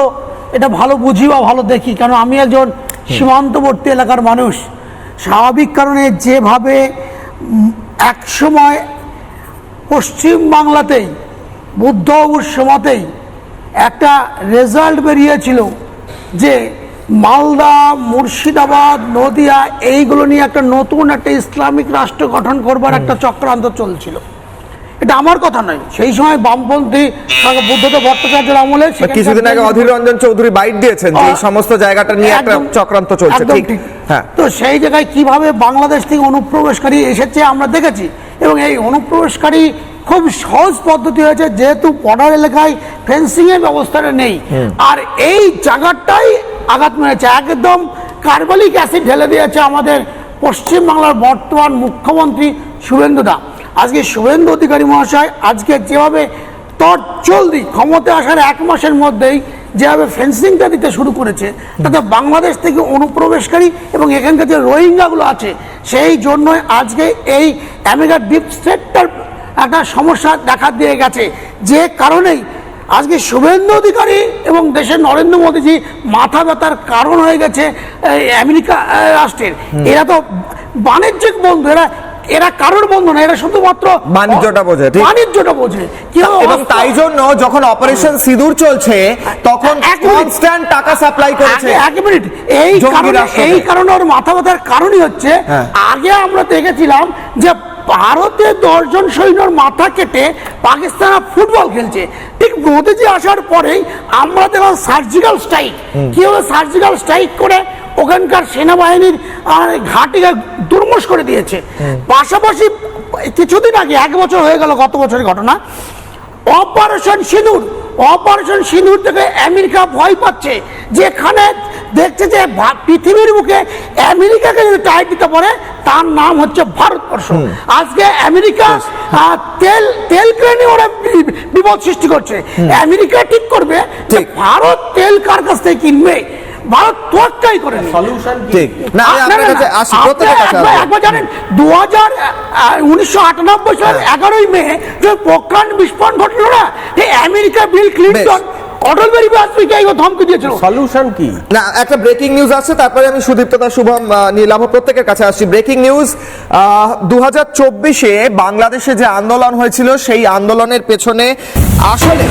এটা ভালো বুঝি বা ভালো দেখি, কারণ আমি একজন সীমান্তবর্তী এলাকার মানুষ। স্বাভাবিক কারণে যেভাবে এক সময় পশ্চিম বাংলাতেই বুদ্ধবাবুর সময়তেই একটা রেজাল্ট বেরিয়েছিল যে মালদা, মুর্শিদাবাদ, নদিয়া এইগুলো নিয়ে একটা নতুন একটা ইসলামিক রাষ্ট্র গঠন করবার একটা চক্রান্ত চলছিল। এটা আমার কথা নয়, সেই সময় বামপন্থী বুদ্ধদেব ভট্টাচার্যের আমলে কিছুদিন আগে অধীর রঞ্জন চৌধুরী বাইট দিয়েছেন যে এই সমস্ত জায়গাটা নিয়ে একটা চক্রান্ত চলছে। ঠিক, হ্যাঁ। তো সেই জায়গায় কিভাবে বাংলাদেশ থেকে অনুপ্রবেশকারী এসেছে আমরা দেখেছি, এবং এই অনুপ্রবেশকারী খুব সহজ পদ্ধতি হয়েছে, যেহেতু বর্ডার এলাকায় ফেন্সিং এর ব্যবস্থাটা নেই, আর এই জায়গাটাই আঘাত মেরেছে, একদম কার্বলিক অ্যাসিড ঢেলে দিয়েছে আমাদের পশ্চিমবাংলার বর্তমান মুখ্যমন্ত্রী শুভেন্দু দা। আজকে শুভেন্দু অধিকারী মহাশয় আজকে যেভাবে তৎজলদি ক্ষমতা আসার 1 মাসের মধ্যেই যেভাবে ফেন্সিংটা দিতে শুরু করেছে, তাতে বাংলাদেশ থেকে অনুপ্রবেশকারী এবং এখানকার যে রোহিঙ্গাগুলো আছে, সেই জন্যই আজকে এই আমেরিকার ডিপ স্টেটটার একটা সমস্যা দেখা দিয়ে গেছে, যে কারণেই আজকে শুভেন্দু অধিকারী এবং দেশের নরেন্দ্র মোদীজি মাথা ব্যথার কারণ হয়ে গেছে আমেরিকা রাষ্ট্রের। এরা তো বাণিজ্যিক বন্ধু, এরা কারোর বন্ধু না, এরা শুধুমাত্র বাণিজ্যটা বোঝে, বাণিজ্যটা বোঝে। এবং তাই জন্য যখন অপারেশন সিঁদুর চলছে তখন কনস্ট্যান্ট টাকা সাপ্লাই করেছে। এক মিনিট, এই কারণে ওর মাথা ব্যথার কারণই হচ্ছে, আগে আমরা দেখেছিলাম যে ভারতে 10 জন সৈন্যর মাথা কেটে পাকিস্তান ফুটবল খেলছে, ঠিক মোদীজি আসার পরেই আমরা দেখলাম সার্জিক্যাল স্ট্রাইক, কিভাবে সার্জিক্যাল স্ট্রাইক করে ওখানকার সেনাবাহিনীর ঘাঁটিকে দুর্মুষ করে দিয়েছে। পাশাপাশি কিছুদিন আগে, 1 বছর হয়ে গেল গত বছরের ঘটনা, অপারেশন সিঁদুর থেকে আমেরিকা ভয় পাচ্ছে, যেখানে দেখছে যে পৃথিবীর বুকে আমেরিকাকে যদি টাইট দিতে পারে তার নাম হচ্ছে ভারতবর্ষ। আজকে আমেরিকা তেল কেনে ওরা বিপদ সৃষ্টি করছে। আমেরিকা ঠিক করবে যে ভারত তেল কার কাছ থেকে কিনবে, ভারত তোয়াক্কাই করে। একবার জানেন 1998 সালের 11ই মে যে পোখরান বিস্ফোরণ ঘটল না, America Bill Clinton Atal Bihari বাজপেয়ীকে ধমকি দিয়েছিল। সলিউশন কি না, একটা ব্রেকিং নিউজ আছে, তারপরে আমি সুদীপ্ততা, শুভম, নীলাভ প্রত্যেকের কাছে আসছি। ব্রেকিং নিউজ, 2024-এ বাংলাদেশে যে আন্দোলন হয়েছিল, সেই আন্দোলনের পেছনে আসলে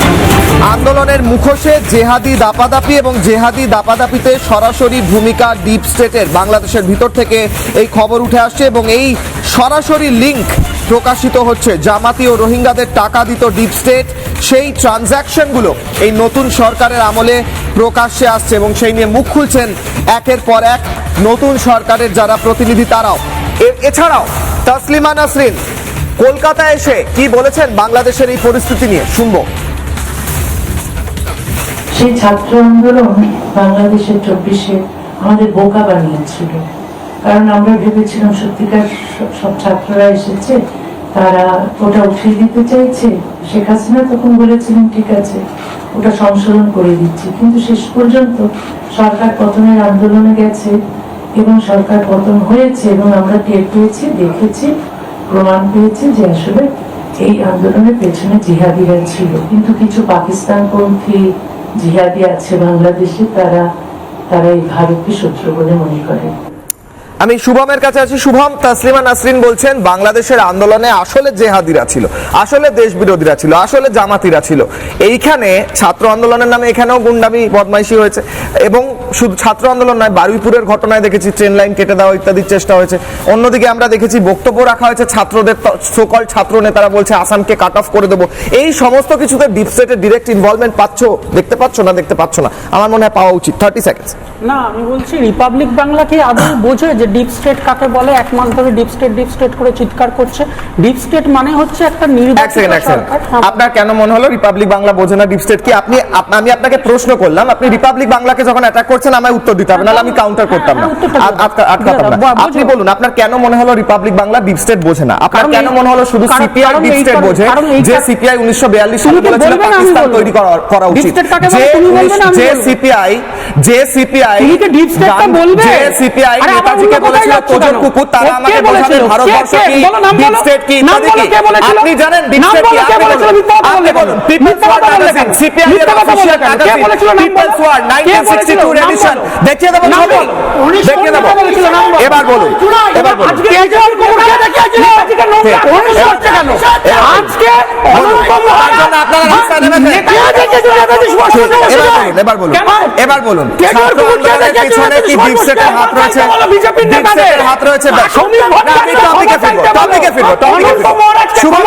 আন্দোলনের মুখোশে জেহাদি দাপাদাপি, এবং জেহাদি দাপাদাপিতে সরাসরি ভূমিকা ডিপ স্টেটের। বাংলাদেশের ভিতর থেকে এই খবর উঠে আসছে এবং এই সরাসরি লিঙ্ক প্রকাশিত হচ্ছে। জামাতি ও রোহিঙ্গাদের টাকা দিত ডিপ স্টেট, সেই ট্রানজ্যাকশনগুলো এই নতুন সরকারের আমলে প্রকাশ্যে আসছে, এবং সেই নিয়ে মুখ খুলছেন একের পর এক নতুন সরকারের যারা প্রতিনিধি তারাও। এছাড়াও তাসলিমা নাসরিন কলকাতায় এসে কি বলেছেন বাংলাদেশের এই পরিস্থিতি নিয়ে, শুনবো। সেই ছাত্র আন্দোলন বাংলাদেশের 24-এ আমাদের বোকা বানিয়েছিল, কারণ আমরা ভেবেছিলাম সত্যিকার সব ছাত্ররা এসেছে, তারা ওটা উঠিয়ে দিতে চাইছে। শেখ হাসিনা তখন বলেছিলেন ঠিক আছে ওটা সংশোধন করে দিচ্ছি, কিন্তু শেষ পর্যন্ত সরকার পতনের আন্দোলনে গেছে এবং সরকার পতন হয়েছে, এবং আমরা টের পেয়েছি, দেখেছি, প্রমাণ পেয়েছি যে আসলে এই আন্দোলনের পেছনে জিহাদিরা ছিল। কিন্তু কিছু পাকিস্তানপন্থী জিহাদি আছে বাংলাদেশে, তারা এই ভারতকে শত্রু বলে মনে করে। আমি শুভমের কাছে আছি। শুভম, তাসলিমা নাসরিন বলছেন বাংলাদেশের আন্দোলনে আসলে জেহাদিরা ছিল, আসলে দেশ বিরোধীরা ছিল, আসলে জামাতিরা ছিল। এইখানে ছাত্র আন্দোলনের নামে এখানেও গুন্ডামি বদমাইশি হয়েছে, এবং শুধু ছাত্র আন্দোলন নয়, বারুইপুরের ঘটনায় দেখেছি ট্রেন লাইন কেটে দেওয়া ইত্যাদির চেষ্টা হয়েছে। অন্যদিকে আমরা দেখেছি বক্তব্য রাখা হয়েছে ছাত্রদের, সকল ছাত্র নেতারা বলছে আসামকে কাট অফ করে দেবো। এই সমস্ত কিছুতে ডিপ স্টেটের ডিরেক্ট ইনভলভমেন্ট দেখতে পাচ্ছ না? আমার মনে হয় পাওয়া উচিত। 30 সেকেন্ডস। না, আমি বলছি রিপাবলিক বাংলা কি আদৌ বোঝে যে ডিপ স্টেট কাকে বলে? এক মাস ধরে ডিপ স্টেট করে চিৎকার করছে। ডিপ স্টেট মানে হচ্ছে একটা নির্বাচিত সরকার। আপনার কেন মনে হলো রিপাবলিক বাংলা বোঝে না ডিপ স্টেট কি? আমি আপনাকে প্রশ্ন করলাম, আপনি রিপাবলিক বাংলাকে যখন অ্যাটাক করছেন আমায় উত্তর দিতে হবে, নাহলে আমি কাউন্টার করতাম না, আটকাতাম না। আপনি বলুন, আপনার কেন মনে হলো রিপাবলিক বাংলা ডিপ স্টেট বোঝে না? আপনার কেন মনে হলো শুধু সিপিআই ডিপ স্টেট বোঝে? যে সিপিআই 1942 সালে বলেছিল পাকিস্তান তৈরি করা উচিত, যে সিপিআই নেতাজিকে বলেছিল তোজর কুকুর, তারা আমাকে বোঝাবে ভারতবর্ষ কি, ডিপ স্টেট কি, ইত্যাদি কি। আপনি জানেন ডিপ স্টেট কি? আপনি বলুন। পিপলস ওয়ার ম্যাগাজিন, সিপিআই এর official magazine, People's War 1962 edition, দেখিয়ে দেব ছবি, দেখিয়ে দেব। এবার বলুন। কেজরিওয়াল কুকুরকে দেখিয়েছিল নেতাজিকে নোংরা করছে কেন? আজকে আপনারা রাস্তা নেমেছেন। এবার বলুন ছাত্র আন্দোলনের পিছনে কি ডিপ স্টেটের হাত রয়েছে? ডিপ স্টেটের হাত রয়েছে। আমি টপিকে ফিরবো। শুভম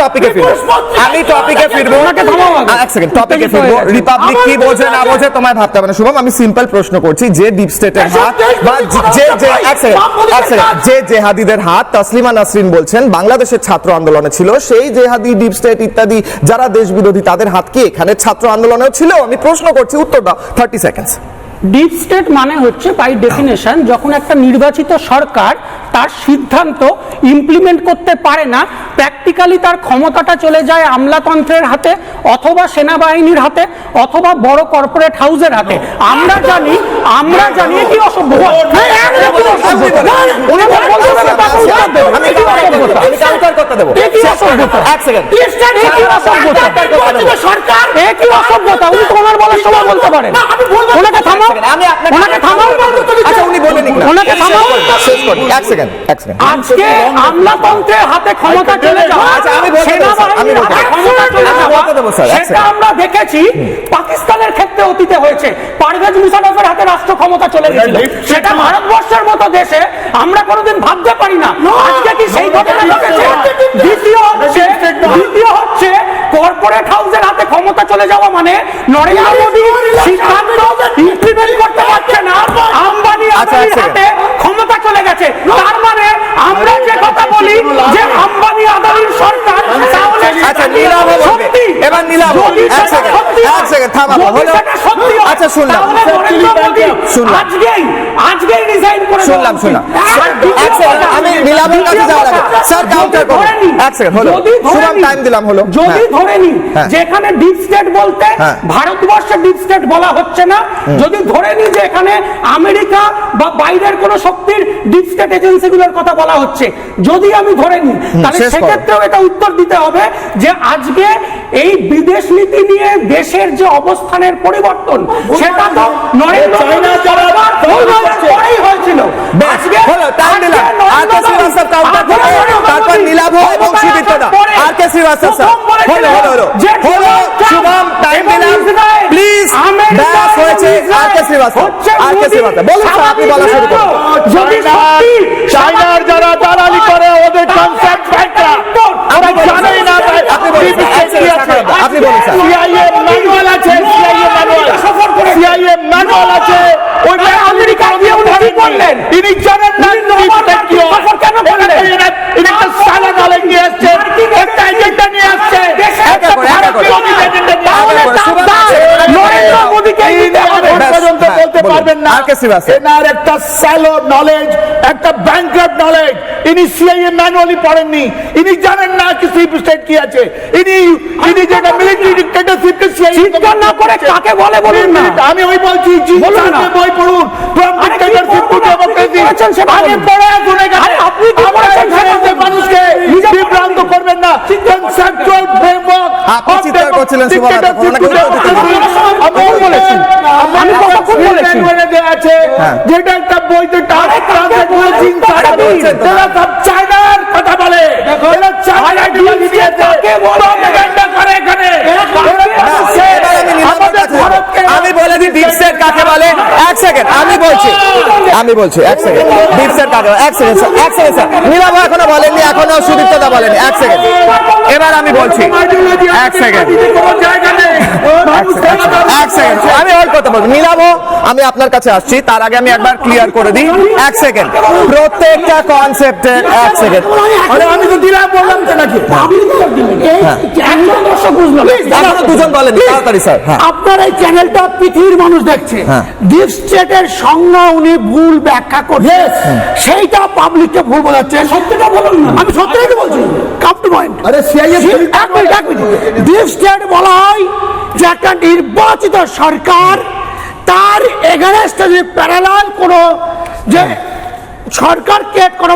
টপিকে ফিরবো। আমি টপিকে ফিরবো। এক সেকেন্ড, টপিকে ফিরবো। রিপাবলিক কি বোঝে না বোঝে তোমায় ভাবতে হবে না শুভম। আমি সিম্পল প্রশ্ন করছি, যে ডিপ স্টেটের হাত বা যে জেহাদিদের হাত তাসলিমা নাসরিন বলছেন বাংলাদেশের ছাত্র আন্দোলনে ছিল, সেই জেহাদি ডিপ স্টেট ইত্যাদি যারা দেশ বিরোধী তাদের হাত কি এখানে ছাত্র আন্দোলনেও ছিল? আমি প্রশ্ন করছি, উত্তর দাও। 30 সেকেন্ডস। ডিপ স্টেট মানে হচ্ছে বাই ডেফিনেশন যখন একটা নির্বাচিত সরকার তার সিদ্ধান্ত ইমপ্লিমেন্ট করতে পারে না, প্র্যাকটিক্যালি তার ক্ষমতাটা চলে যায় আমলাতন্ত্রের হাতে, অথবা সেনাবাহিনীর হাতে, অথবা বড় কর্পোরেট হাউসের হাতে। আমরা জানি কি অসভ্য। তোমার বলার সময় বলতে পারেন। ওনাকে থামাও। আজকে আমলাতন্ত্রের হাতে ক্ষমতা চলে যাওয়া, সেটা আমরা দেখেছি পাকিস্তানের ক্ষেত্রে অতীতে হয়েছে। পারভেজ মুশাররফের হাতে রাষ্ট্র ক্ষমতা চলে গেছিল, সেটা ভারতবর্ষের মতো দেশে আমরা কোনোদিন ভাবতে পারি না। আজকে কি সেই ঘটনা ঘটেছে? দ্বিতীয় হচ্ছে কর্পোরেট হাউসের হাতে ক্ষমতা চলে যাওয়া মানে নরেন্দ্র মোদী সিদ্ধান্ত ইমপ্লিমেন্ট করতে পারছে না, আম্বানি আদানির হাতে ক্ষমতা চলে গেছে। তার মানে আমরা যে কথা বলি যে আম্বানি আদানির সরকার, আচ্ছা নিলাম সত্যি, এবার নিলাম। এক সেকেন্ড থামাবো। হলো আচ্ছা শুনলাম আজকেই রিজাইন করে শুনলাম। এক সেকেন্ড, আমি নিলামের কাছে যাওয়ার আগে স্যার কাউন্টার করুন। এক সেকেন্ড, হলো শুনলাম, টাইম দিলাম। হলো যদি ধরে নি যেখানে ডিপ স্টেট বলতে ভারতবর্ষের ডিপ স্টেট বলা হচ্ছে না, যদি ধরে নি যে এখানে আমেরিকা বা বাইরের কোন শক্তির ডিপ স্টেট এজেন্সিগুলোর কথা বলা হচ্ছে, যদি আমি ধরে নি, তাহলে সেক্ষেত্রেও এটা উত্তর দিতে হবে যে আজকে এই বিদেশ নীতি নিয়ে দেশের যে অবস্থানের পরিবর্তন, সেটা তো নরেন্দ্র মোদী সরকার পরেই হয়েছিল। হলো টাইম দিলাম। আর কে শ্রীবাস্তব কাউন্টার করবে, তারপর নীলাভ এবং সুদীপ্তদা। আর কে শ্রীবাস্তব স্যার। হলো শুভম, টাইম দিলাম প্লিজ। ব্যাস হয়েছে। আর কে শ্রীবাস্তব বলুন স্যার, আপনি বলা শুরু করুন। যদি সত্যি চায়নার যারা দালালি করে ওদের কনসেপ্ট ব্যাংকরা ওরা জানেই না। আপনি বলুন স্যার। সিআইএ ম্যানুয়াল আছে, সিআইএ ম্যানুয়াল আছে। ওই আমেরিকা দিয়ে উনি করলেন, ইনি জানেন না কি সফর কেন করলেন? ইনি একটা সালা নলেজ নিয়ে আসছে, একটা এজেন্ডা নিয়ে আসছে। নরেন্দ্র মোদীকে পর্যন্ত বলতে পারবেন না এনার একটা স্যালো নলেজ, একটা ব্যাংকার নলেজ। ইনি সিআইএ ম্যানুয়ালি পড়েননি, ইনি জানেন না কি ডিপ স্টেট কি আছে। ইনি যেটা মিলিটারি ডিক্টেটরশিপকে সিআইএ চিৎকার না করে কাকে বলে বলুন না। আমি ওই বলছি বই পড়ুন, ফ্রম ডিক্টেটরশিপ টু ডেমোক্রেসি। আগে পড়ে শুনে গেছেন আপনি, কি বলেছেন মানুষকে বিভ্রান্ত করবেন না। কনসেপচুয়াল ফ্রেমওয়ার্ক আপনি চিৎকার করছিলেন শুভম, আমি কথা বলেছি। যে আছে, যেটা একটা বইতে ট্রান্সলেট করেছি, তারা সব চায়নার কথা বলে, এরা চায়না ডিল দিয়েছে, প্রপাগান্ডা করে এখানে। আমি বলে দিই ডিপ স্টেট কাকে বলে। এক সেকেন্ড আমি বলছি এক সেকেন্ড ডিপ স্টেট কাকে বলে। এক সেকেন্ড স্যার, নীলাভ এখনো বলেননি, এখনো সুদীপ্তদা বলেনি। এক সেকেন্ড, এবার আমি বলছি। এক সেকেন্ড আমি হোল্ড করতে বলবো। নীলাভ, আমি আপনার কাছে আসছি, তার আগে আমি একবার ক্লিয়ার করে দিই। এক সেকেন্ড, প্রত্যেকটা কনসেপ্টের এক সেকেন্ড। আমি তো দিলাম, বললাম তো নাকি দুজন বলেন তাড়াতাড়ি স্যার। আপনার এই চ্যানেলটা পৃথিবীর মানুষ দেখছে, ডিপ স্টেটের সংজ্ঞা উনি ভুল ব্যাখ্যা করছে, সেইটা পাবলিককে ভুল বোঝাচ্ছে। সত্যিটা বলুন না। আমি সত্যিই তো বলছি, কাপ টু পয়েন্ট। আরে ডিপ স্টেট বলা হয় যে একটা নির্বাচিত সরকার, তার এগেনস্টে যে প্যারালাল কোন যে সরকারকে কোনো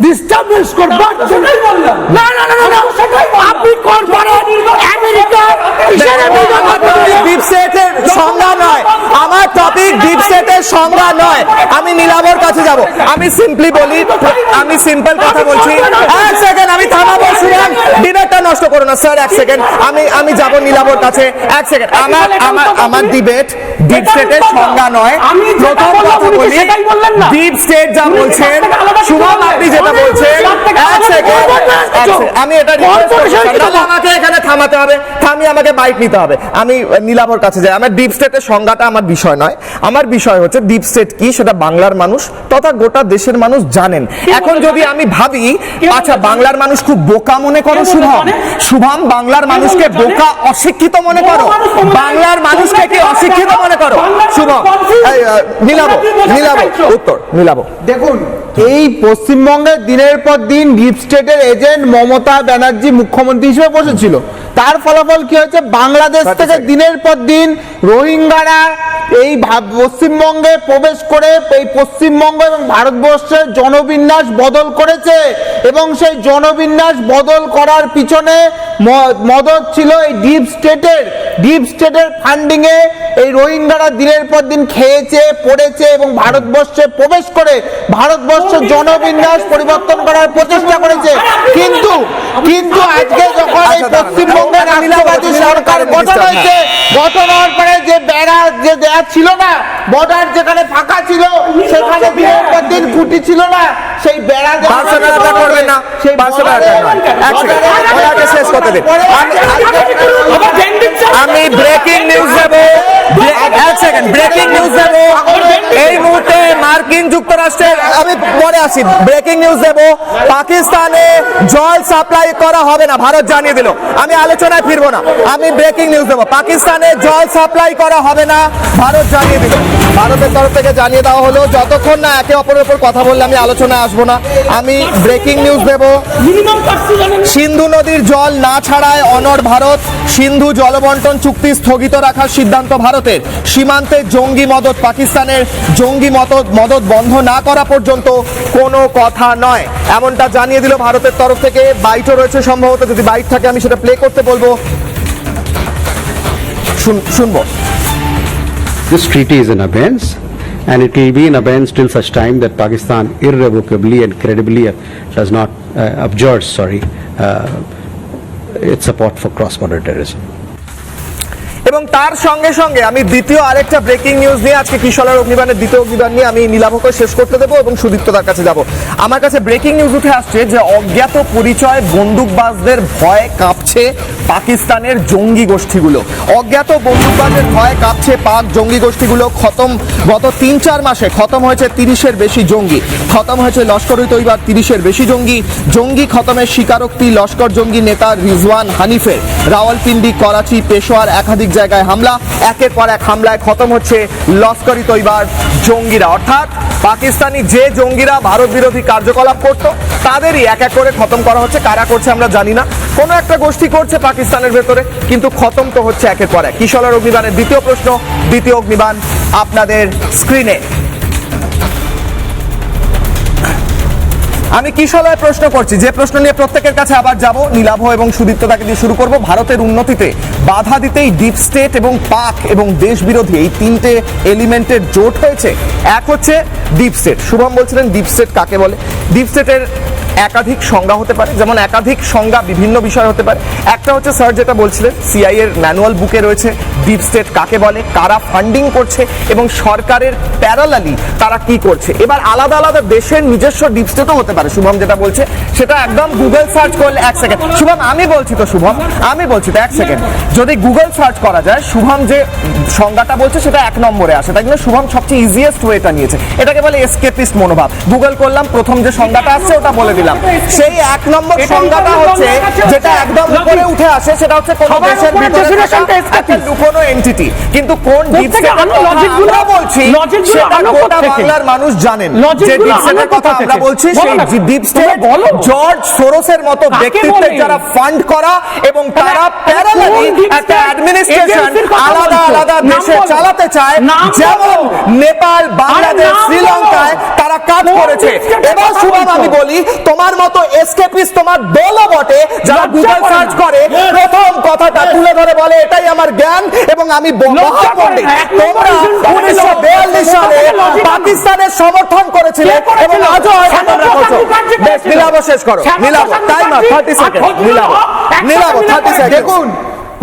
ডিস্টার্বেন্স করবার জন্য না না না না আপনি কর্পোরেট আমেরিকা ডিপ স্টেটের সংজ্ঞা নয় আমার টপিক, ডিপ স্টেটের সংজ্ঞা নয়। আমি নীলাভর কাছে যাব। আমি সিম্পলি বলি, আমি সিম্পল কথা বলছি। এক সেকেন্ড আমি থামাবো, শুনুন, ডিবেটটা নষ্ট করো না স্যার। এক সেকেন্ড আমি যাব নীলাভর কাছে। এক সেকেন্ড, আমার ডিবেট ডিপ স্টেটের সংজ্ঞা নয়। প্রথম কথা বলি, ডিপ স্টেট যা বলছেন, শুভম আপনি যেটা বলছেন, এক সেকেন্ড আমি এটা আমাকে এখানে থামাতে হবে, থামিয়ে আমাকে বাইক নিতে হবে। আমি নীলাভর কাছে যাই। আমার ডিপ স্টেটের সংজ্ঞাটা আমার বিষয় নয়, আমার বিষয় হচ্ছে ডিপ স্টেট কি সেটা বাংলার মানুষ তথা গোটা দেশের মানুষ জানেন। এখন যদি আমি ভাবি, আচ্ছা বাংলার মানুষ খুব বোকা মনে করো শুভম, বাংলার মানুষকে বোকা অশিক্ষিত মনে করো, বাংলার মানুষকে কি অশিক্ষিত মনে করো শুভম? নীলাভ উত্তর। নীলাভ, দেখুন, এই পশ্চিমবঙ্গে দিনের পর দিন ডিপ স্টেটের এজেন্ট মমতা ব্যানার্জি মুখ্যমন্ত্রী হিসেবে বসেছিল। তার ফলাফল কি হয়েছে? বাংলাদেশ থেকে দিনের পর দিন রোহিঙ্গারা এই পশ্চিমবঙ্গে প্রবেশ করে এই পশ্চিমবঙ্গ এবং ভারতবর্ষের জনবিন্যাস বদল করেছে, এবং সেই জনবিন্যাস বদল করার পিছনে মদত ছিল এই ডিপ স্টেটের ফান্ডিং এ। এই রোহিঙ্গারা দিনের পর দিন খেয়েছে পড়েছে এবং ভারতবর্ষে প্রবেশ করে ভারতবর্ষের জনবিন্যাস পরিবর্তন করার প্রচেষ্টা করেছে। কিন্তু আজকে যখন এই পশ্চিমবঙ্গের রাষ্ট্রবাদী সরকার গঠন হয়েছে, গঠন হওয়ার পরে যে বেড়া যে দেয়া ছিল না, বর্ডার যেখানে ফাঁকা ছিল সেখানে দিনের পর দিন খুঁটি ছিল না, সেই বেড়া করবেন না, সেই শেষ করতে দিন। আমি ব্রেকিং নিউজ দেব, এক সেকেন্ড ব্রেকিং নিউজ দেব। এই মুহূর্তে মার্কিন যুক্তরাষ্ট্রের, আমি পরে আসি, ব্রেকিং নিউজ দেব। পাকিস্তানে জল সাপ্লাই করা হবে না, ভারত জানিয়ে দিল। আমি আলোচনায় ফিরবো না, আমি ব্রেকিং নিউজ দেব। পাকিস্তানে জল সাপ্লাই করা হবে না, ভারত জানিয়ে দিল। ভারতের তরফ থেকে জানিয়ে দেওয়া হলো, যতক্ষণ না একে অপরের উপর কথা বললে আমি আলোচনায় আসবো না। আমি ব্রেকিং নিউজ দেব। সিন্ধু নদীর জল না ছাড়ায় অনড় ভারত, সিন্ধু জলবন্টন চুক্তি স্থগিত রাখার সিদ্ধান্ত ভারতের। সীমান্তে জঙ্গি মদত, পাকিস্তানের জঙ্গি মদত বন্ধ না করা পর্যন্ত কোনো কথা নয়, এমনটা জানিয়ে দিল ভারতের তরফ থেকে। বাইটও রয়েছে সম্ভবত, যদি বাইট থাকে আমি সেটা প্লে করতে বলবো, শুনবো। This treaty is in abeyance, and it will be in abeyance till such time that Pakistan irrevocably and credibly does not abjures its support for cross-border terrorism. এবং তার সঙ্গে সঙ্গে আমি দ্বিতীয় আরেকটা ব্রেকিং নিউজ নিয়ে, আজকে কিশোরের অগ্নিবাণের দ্বিতীয় অগ্নিবাণ নিয়ে আমি নীলাভকে শেষ করতে দেবো এবং সুদীপ্তদার কাছে যাব। আমার কাছে ব্রেকিং নিউজ উঠে আসছে যে অজ্ঞাত পরিচয় বন্দুকবাজদের ভয়ে কাঁপছে পাকিস্তানের জঙ্গি গোষ্ঠীগুলো। অজ্ঞাত বন্দুকবাজের ভয়ে কাঁপছে পাক জঙ্গি গোষ্ঠীগুলো। গত 3-4 মাসে খতম হয়েছে 30-এর বেশি জঙ্গি, খতম হয়েছে লস্কর-ই-তৈবার 30-এর বেশি জঙ্গি খতমের স্বীকারোক্তি লস্কর জঙ্গি নেতা রিজওয়ান হানিফের। রাওয়ালপিন্ডি, করাচি, পেশোয়ার একাধিক জায়গায় হামলা, একের পর এক হামলায় খতম হচ্ছে লস্কর-ই-তৈবার জঙ্গিরা। অর্থাৎ পাকিস্তানি যে জঙ্গিরা ভারত বিরোধী কার্যকলাপ করত তাদেরই এক এক করে খতম করা হচ্ছে। কারা করছে আমরা জানি না, কোনো একটা গোষ্ঠী করছে পাকিস্তানের ভেতরে, কিন্তু খতম তো হচ্ছে একের পর এক। কিশোরের অগ্নিবাণের দ্বিতীয় প্রশ্ন, দ্বিতীয় অগ্নিবাণ আপনাদের স্ক্রিনে। আমি কিশলয় প্রশ্ন করছি, যে প্রশ্ন নিয়ে প্রত্যেকের কাছে আবার যাব, নীলাভ এবং সুদীপ্ত তাকে দিয়ে শুরু করব। ভারতের উন্নতিতে বাধা দিতেই ডিপ স্টেট এবং পাক এবং দেশ বিরোধী এই তিনটে এলিমেন্টের জোট হয়েছে। এক হচ্ছে ডিপ স্টেট। শুভম বলছিলেন ডিপ স্টেট কাকে বলে? ডিপ স্টেটের একাধিক সংজ্ঞা হতে পারে, যেমন একাধিক সংজ্ঞা বিভিন্ন বিষয় হতে পারে। একটা হচ্ছে স্যার যেটা বলছিলেন, সিআই এর ম্যানুয়াল বুকে রয়েছে ডিপ স্টেট কাকে বলে, কারা ফান্ডিং করছে এবং সরকারের প্যারালালি তারা কি করছে। এবার আলাদা আলাদা দেশের নিজস্ব ডিপ স্টেটও হতে পারে। শুভম যেটা বলছে সেটা একদম গুগল সার্চ করলে, এক সেকেন্ড শুভম আমি বলছি তো, শুভম আমি বলছি তো, এক সেকেন্ড, যদি গুগল সার্চ করা যায় শুভম যে সংজ্ঞাটা বলছে সেটা 1 নম্বরে আসে, তাই জন্য শুভম সবচেয়ে ইজিয়েস্ট ওয়েটা নিয়েছে। এটাকে বলে এসকেপিস্ট মনোভাব। গুগল করলাম, প্রথম যে সংজ্ঞাটা আসছে ওটা বলে দিলাম। সেই 1 নম্বর সংজ্ঞাটা হচ্ছে যেটা একদম উপরে উঠে আসে, সেটা হচ্ছে কোন দেশের ভিতরে একটা লুকোনো এন্টিটি। কিন্তু কোন ডিপ স্টেটের কথা বলছি সেটা গোটা বাংলার মানুষ জানেন। যে ডিপ স্টেটের কথা আমরা বলছি সেই ডিপ স্টেট জর্জ সোরসের মতো ব্যক্তিত্বের যারা ফান্ড করা এবং তারা প্যারালালি একটা অ্যাডমিনিস্ট্রেশন আলাদা আলাদা দেশে চালাতে চায়, যেমন নেপাল, বাংলাদেশ, শ্রীলঙ্কায় তারা কাজ করেছে। এবার শুভম আমি বলি, তোমার মতো এসকেপিস্ট তোমার দলও বটে, যারা গুগল সার্চ করে প্রথম কথাটা তুলে ধরে বলে এটাই আমার জ্ঞান এবং আমি মহাপণ্ডিত। তোমরা 1942 সালে পাকিস্তানের সমর্থন করেছিলে এবং আজও তোমরা করছো। বেশ, নীলাভ শেষ করো। নীলাভ টাইম আপ 30 সেকেন্ড। নীলাভ 30 সেকেন্ড। দেখুন,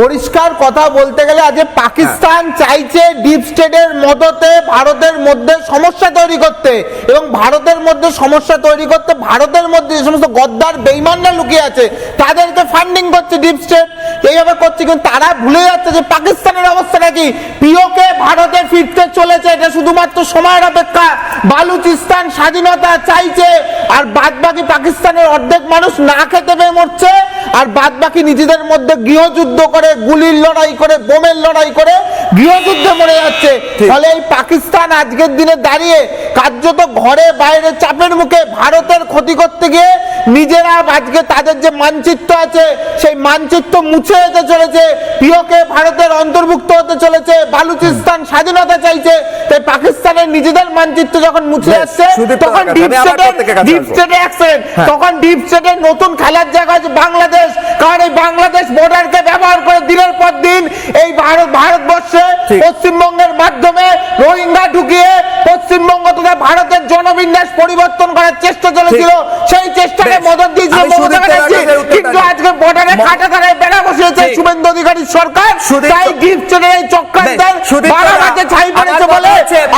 পরিষ্কার কথা বলতে গেলে আজ পাকিস্তান চাইছে ডিপ স্টেটের মদতে ভারতের মধ্যে সমস্যা তৈরি করতে, এবং ভারতের মধ্যে সমস্যা তৈরি করতে ভারতের মধ্যে যে সমস্ত গদ্দার বেঈমানরা লুকিয়ে আছে তাদেরকে ফান্ডিং করছে ডিপ স্টেট, এইভাবে করছে। কিন্তু তারা ভুলে যাচ্ছে যে পাকিস্তানের অবস্থাটা কি। পিওকে ভারতে ফিরতে চলেছে, এটা শুধুমাত্র সময়ের অপেক্ষা। বালুচিস্তান স্বাধীনতা চাইছে, আর বাদ বাকি পাকিস্তানের অর্ধেক মানুষ না খেতে পেয়ে মরছে, আর বাদ বাকি নিজেদের মধ্যে গৃহযুদ্ধ করে, গুলির লড়াই করে, বোমের লড়াই করে গৃহযুদ্ধে মরে যাচ্ছে। ফলে এই পাকিস্তান আজকের দিনে দাঁড়িয়ে কার্যত ঘরে বাইরে চাপের মুখে ভারতের ক্ষতি করতে গিয়ে নিজেরা আজকে তাদের যে মানচিত্র আছে সেই মানচিত্র মুছে যেতে চলেছে। পিওকে ভারতের অন্তর্ভুক্ত হতে চলেছে, বালুচিস্তান স্বাধীনতা চাইছে। তাই পাকিস্তানের নিজেদের মানচিত্র যখন মুছে যাচ্ছে তখন ডিপ স্টেটের নতুন খেলার জায়গা আছে বাংলাদেশ। কারণ এই বাংলাদেশ বর্ডারকে ব্যবহার করে দিনের পর দিন এই ভারতবর্ষে পশ্চিমবঙ্গের মাধ্যমে রোহিঙ্গা ঢুকিয়ে পশ্চিমবঙ্গ তথা ভারতের জনবিন্যাস পরিবর্তন করার চেষ্টা চলেছিল। সেই চেষ্টাকে মদত দিয়েছিল মমতা ব্যানার্জি, কিন্তু আজকে বর্ডারে কাঁটাতারের বেড়া বসিয়েছে শুভেন্দু অধিকারীর সরকার। তাই ডিপ স্টেটের এই চক্রান্তের বাড়াবাড়িতে ছাই পড়েছে বলে